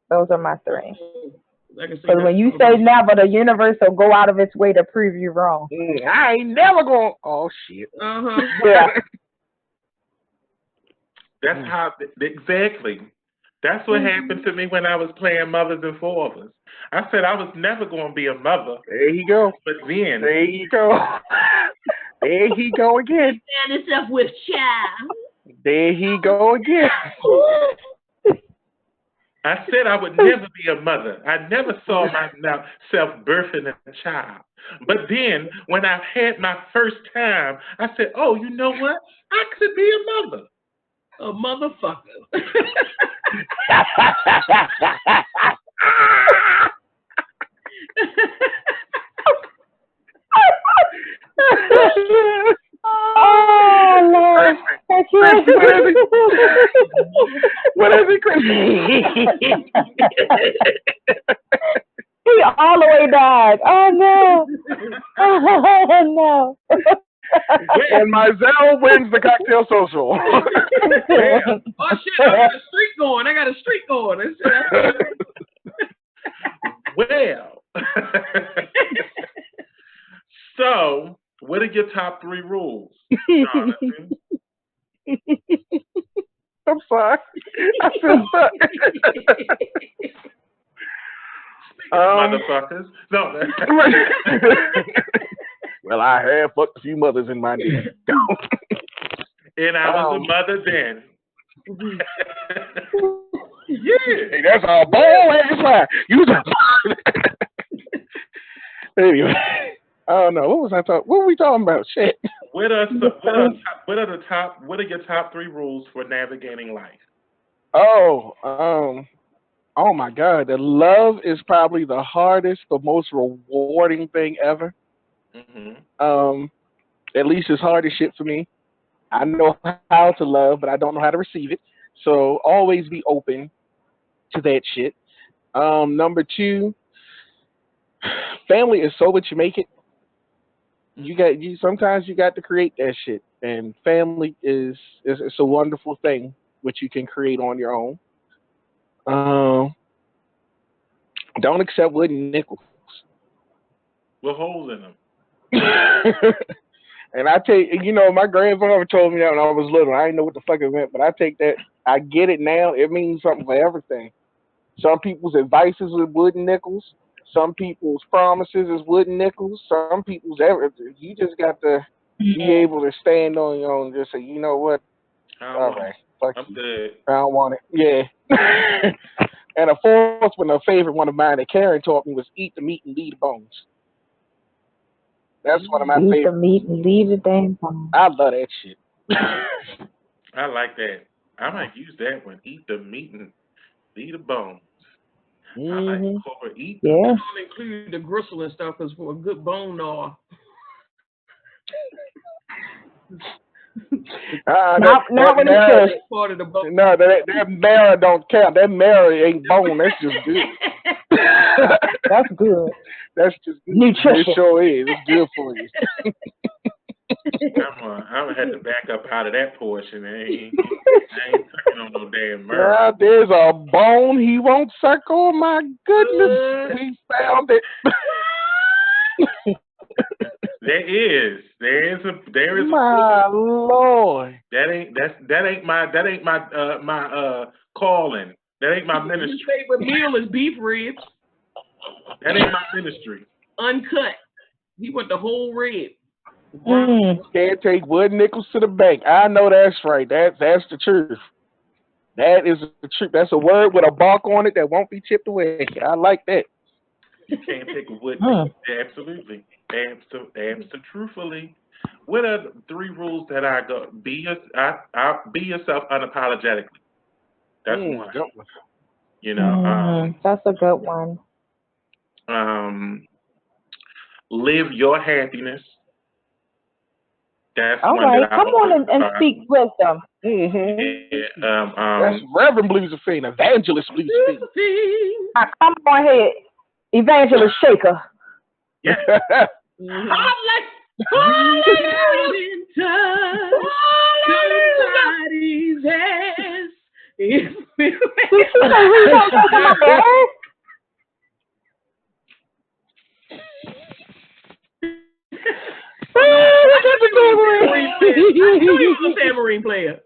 Those are my three. I can see Because that. when you say never, the universe will go out of its way to prove you wrong. I ain't never going. Oh shit. Yeah. That's how exactly. That's what happened to me when I was playing mothers and fathers. I said I was never going to be a mother, There you go. but then There you go. There he go again. And it's up with child. There he go again. I said I would never be a mother. I never saw myself birthing a child. But then when I had my first time, I said, "Oh, you know what? I could be a mother." A motherfucker. Oh Lord, I can't. What is it, Chris? He all the way died. Oh no. Oh no. And Mizell wins the cocktail social. Well, Oh shit! I got a streak going. well. So, what are your top three rules, Jonathan? I'm sorry. I feel stuck. Motherfuckers. No. Well, I have fucked a few mothers in my day. And I was a mother then. Yeah. Hey, that's a ball ass lie. You anyway, I don't know. What was I talking? What were we talking about? Shit. What are your top three rules for navigating life? Oh my God. The love is probably the hardest, the most rewarding thing ever. Hmm. At least it's hard as shit for me. I know how to love, but I don't know how to receive it. So always be open to that shit. Number two, family is so what you make it. You sometimes you got to create that shit, and family is it's a wonderful thing which you can create on your own. Um, don't accept wooden nickels. With holes in them. And I take, my grandfather told me that when I was little. I didn't know what the fuck it meant, but I take that. I get it now. It means something for everything. Some people's advices is wooden nickels. Some people's promises is wooden nickels. Some people's everything. You just got to be able to stand on your own and just say, you know what? I don't All want right, it. fuck I'm you. good. I don't want it. Yeah. And a fourth one, a favorite one of mine that Karen taught me was eat the meat and leave the bones. That's one of my Eat the favorites. meat and leave the damn bone. I love that shit. I like that. I might use that one. Eat the meat and leave the bones. I might Hmm. incorporate eat the Yeah. meat. Don't include the gristle and stuff, because for a good bone gnaw. Not when it's Marrow, fish. Part of the bone. no, that marrow don't count. That marrow ain't bone. That's just good. That's good. That's just good. It Nutrition. sure is. It's good for you. I'm gonna have to back up out of that portion. I ain't sucking on no damn marrow. Now there's a bone he won't circle. My goodness, he found it. There is My lord. that ain't my calling. That ain't my His ministry. favorite meal is beef ribs, That ain't my ministry. uncut. He want the whole rib. Can't take wood nickels to the bank. I know that's right. That's the truth. That is the truth. That's a word with a bark on it that won't be chipped away. I like that. You can't take a wood. Mm. Absolutely. Truthfully. what are the 3 rules that I go be yourself unapologetically? That's one. Good one. You know, That's a good one. um, live your happiness. That's All one that right, I come on always and try. speak wisdom. Yeah, That's Reverend Bluesafine, Evangelist Bluesafine. Come on ahead, Evangelist Shaker. yeah. Somebody's ass. I knew he was a tambourine player.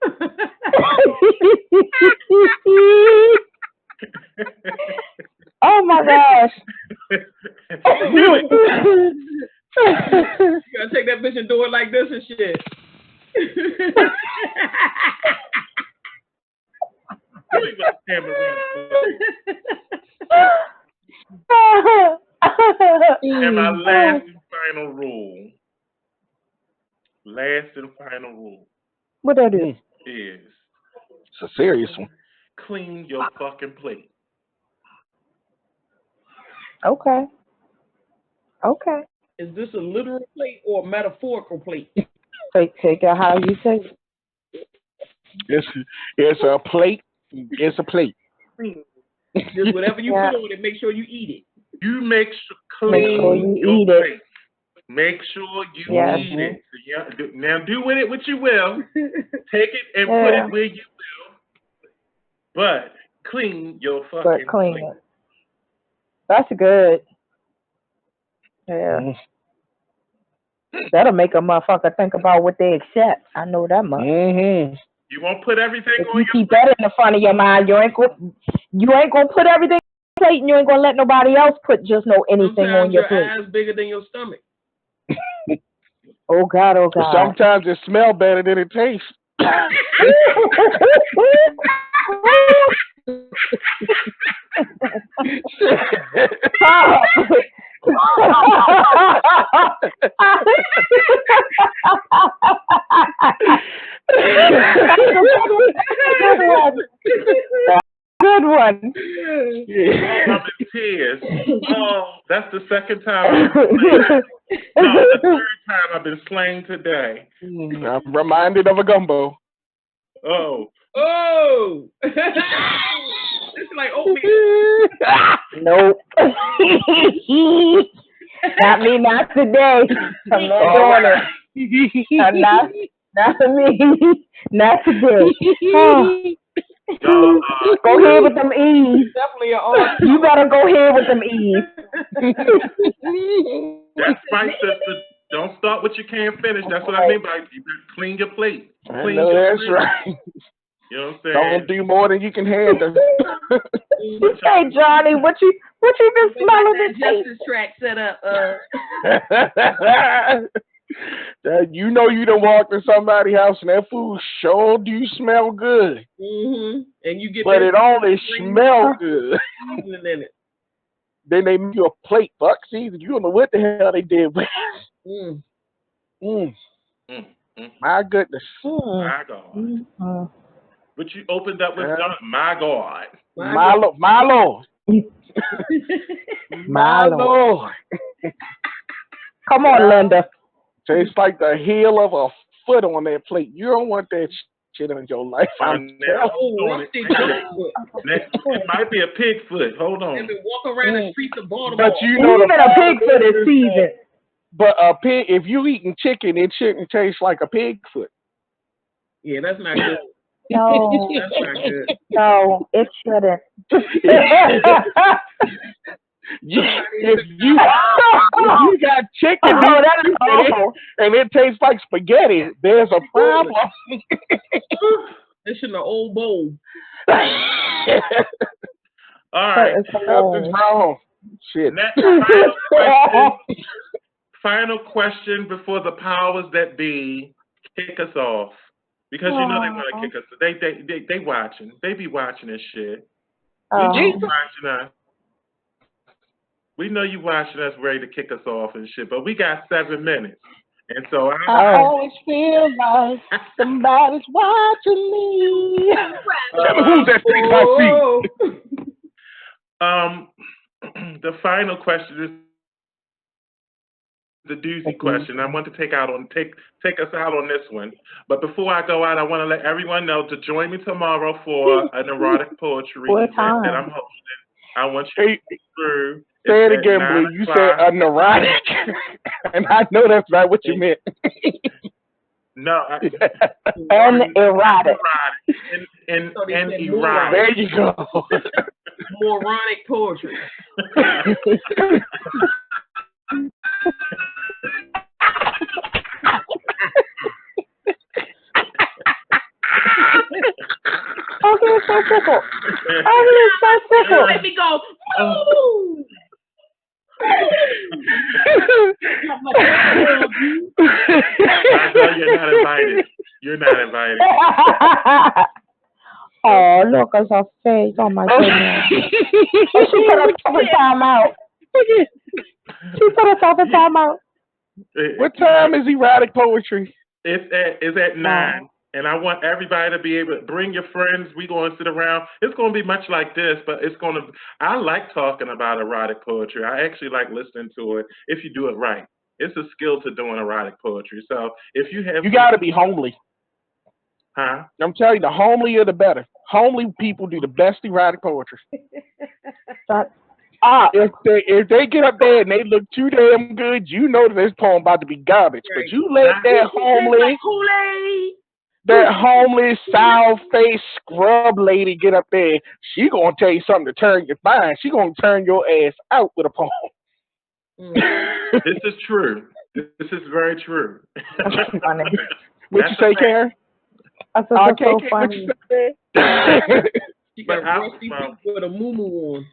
Oh my gosh. You gotta take that bitch and do it like this and shit. And my last and final rule. What that is? Is It's a serious one. clean your fucking plate. Okay. Okay. Is this a literal plate or a metaphorical plate? Take it how you take it. It's a plate. It's a plate. Just whatever you Yeah. put on it, make sure you eat it. You make sure Make sure clean you your eat it. plate. Make sure you Yes. eat it. Yeah, now do with it what you will. Take it and put Yeah. it where you will. But clean your But fucking clean plate. it. That's good. Yeah. Mm. That'll make a motherfucker think about what they accept. I know that much. Mm-hmm. You won't put everything If on you your keep plate. that in the front of your mind, you ain't gonna put everything on your plate, and you ain't gonna let nobody else put just no anything on Sometimes your your plate. eyes bigger than your stomach. Oh God, oh God. Sometimes it smells better than it tastes. Stop. Good one. I'm in tears. Oh, that's the second time I've been slain. No, the third time I've been slain today. I'm reminded of a gumbo. Oh. Oh! It's like oatmeal. Nope. Not me, not today. I'm not doing it. Not me. Not today. Oh. Y'all, Go ahead with them E's. Definitely an art. You better go ahead with them E's. that's right, sister. Don't start what you can't finish. That's what I mean by you better clean your plate. I know that's right. You know what I'm saying? Don't do more than you can handle. Hey Johnny, what you been smelling that this Justice track set up. You know you done walked in somebody's house and that food sure do smell good. And you get but it only smells good. in it. Then they make you a plate, fuck season. You don't know what the hell they did with it. My goodness. My God. But you opened up with my God. My Lord. My Lord. Come on, Linda. Tastes like the heel of a foot on that plate. You don't want that shit in your life. I'm telling you. It might be a pig foot. Hold on. And walk around the streets of Baltimore. But you know even a pig foot is seasoned. But a pig, if you eating chicken, it shouldn't taste like a pig foot. Yeah, that's not good. No, that's not good. No, it shouldn't. if you got chicken and it tastes like spaghetti, there's a problem. It's in the old bowl. All right. Something's wrong. Shit. Final question before the powers that be kick us off. Because you know they want to kick us. They watching. They be watching this shit. We know you watching us. We know you watching us ready to kick us off and shit. But we got 7 minutes. And so I always feel like somebody's watching me. Tell me who's that six I see. The final question is the doozy question. I want to take us out on this one. But before I go out, I want to let everyone know to join me tomorrow for an erotic poetry event that I'm hosting. I want you to go through. Say it again, Blue. You said a neurotic, and I know that's not what you meant. No, and erotic. And erotic. There you go. Moronic poetry. Oh, he's so fickle. Oh, he is so fickle. Let me go. Ooh. You're not invited. You're not invited. Oh, look at her face. Oh, my goodness. Oh, she put herself in timeout. She put herself in timeout. What time is erotic poetry? It's at 9. And I want everybody to be able to bring your friends. We're going to sit around. It's going to be much like this, but I like talking about erotic poetry. I actually like listening to it if you do it right. It's a skill to doing erotic poetry. So if you have... You got to be homely. Huh? I'm telling you, the homelier the better. Homely people do the best erotic poetry. If they get up there and they look too damn good, you know that this poem about to be garbage. But you let that homely, sour-faced scrub lady get up there, she gonna tell you something to turn your mind. She gonna turn your ass out with a poem. This is true. This is very true. What you say, Karen? That's so funny. She got rusty feet with a moo-moo on.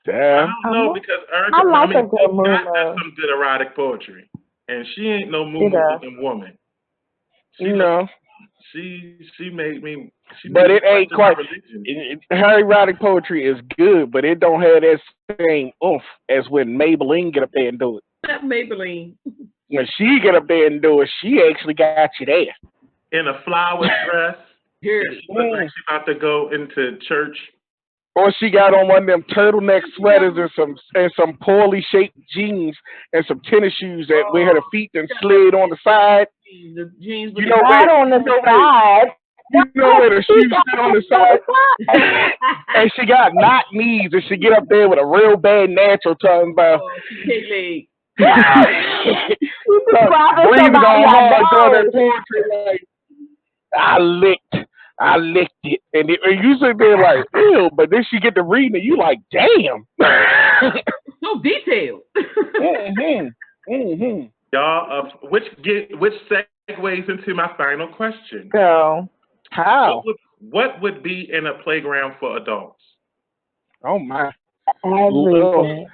Damn. I don't know because I like a good moo-moo. That's some good erotic poetry, and she ain't no moo-moo looking woman. She made me. But it ain't quite. Her erotic poetry is good, but it don't have that same oomph as when Maybelline get up there and do it. That Maybelline. When she get up there and do it, she actually got you there. In a flower dress. She looks like she's about to go into church. Or she got on one of them turtleneck sweaters and some poorly shaped jeans and some tennis shoes that where her feet then slid on the side. The jeans you know where, on the side. You know where the shoes sit on the side. And she got knock knees and she get up there with a real bad natural tongue about. Breathing all hard doing her poetry like I licked it, and you sit there like, ew, but then she get to reading it, you like, damn. So detailed. Y'all, which segues into my final question. So, how? What would be in a playground for adults? Oh my! Everything.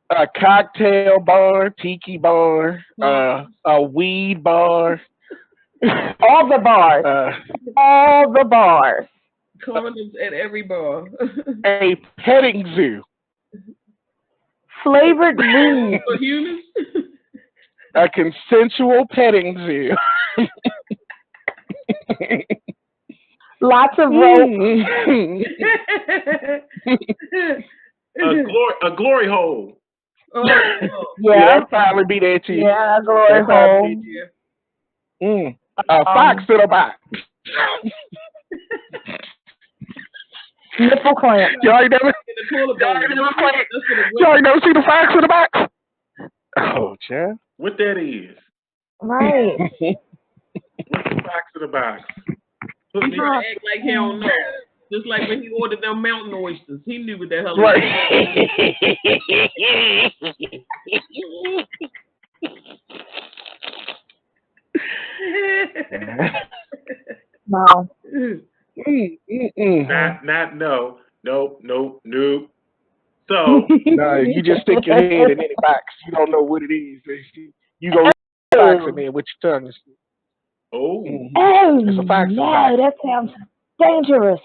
A cocktail bar, tiki bar, a weed bar. All the bars. All the bars. Condoms at every bar. A petting zoo. Flavored weed. For humans? A consensual petting zoo. Lots of rope. A glory hole. Yeah, that'll probably be there too. Yeah, a glory hole. A fox in a box. Nipple clamp. Y'all ain't never seen the fox in the box? Oh, Chad. What that is? Right. What's the fox in the box? He trying to act like he don't know. Just like when he ordered them mountain oysters. He knew what the hell right. No. Nope. So no, you just stick your head in any box. You don't know what it is. You go box in there with your tongue. Oh. It's a fox no, that sounds dangerous.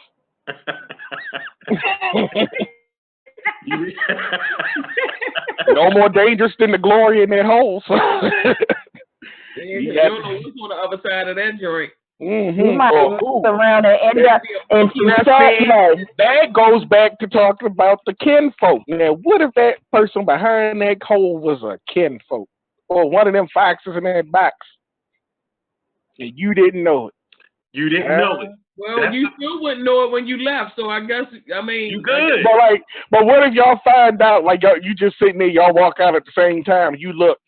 No more dangerous than the glory in that hole. So You don't know what's on the other side of that joint. You might mess around and end up into that goes back to talking about the kinfolk. Now, what if that person behind that hole was a kinfolk or one of them foxes in that box, and you didn't know it? You didn't know it. Well, you still wouldn't know it when you left, so I guess you good. But what if y'all find out like you just sitting there, y'all walk out at the same time, you look.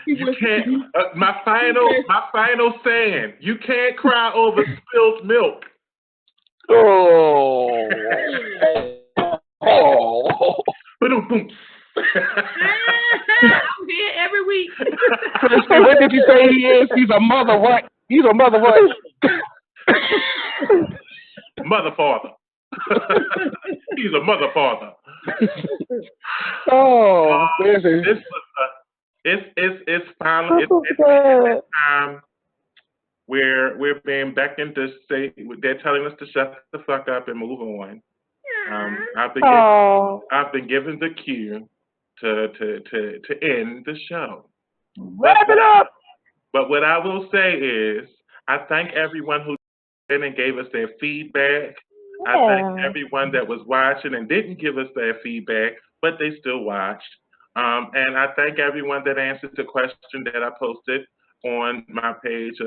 You can't. My final saying: you can't cry over spilled milk. Oh. Oh. Boom. I'm here every week. What did you say he is? He's a mother what? He's a mother what? Mother father. He's a mother father. Oh, it's finally it's time where we're being beckoned to say they're telling us to shut the fuck up and move on. I've been given the cue to end the show. Wrap it up. But what I will say is, I thank everyone who in and gave us their feedback. I thank everyone that was watching and didn't give us their feedback, but they still watched. And I thank everyone that answered the question that I posted on my page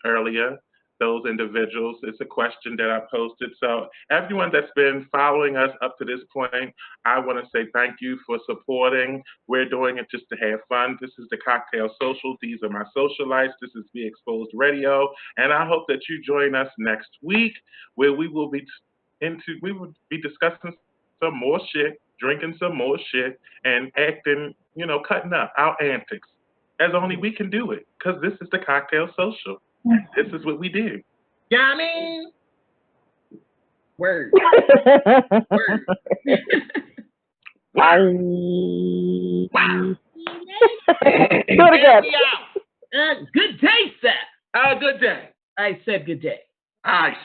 earlier. Those individuals, it's a question that I posted. So everyone that's been following us up to this point, I want to say thank you for supporting. We're doing it just to have fun. This is the Kocktail Social. These are my socialites. This is Be Exposed Radio. And I hope that you join us next week where we will be discussing some more shit, drinking some more shit, and acting, cutting up our antics as only we can do it. Because this is the Kocktail Social. This is what we do. Johnny. Word. Word. Wow. Do it again. Good day, sir. Good day. I said good day. I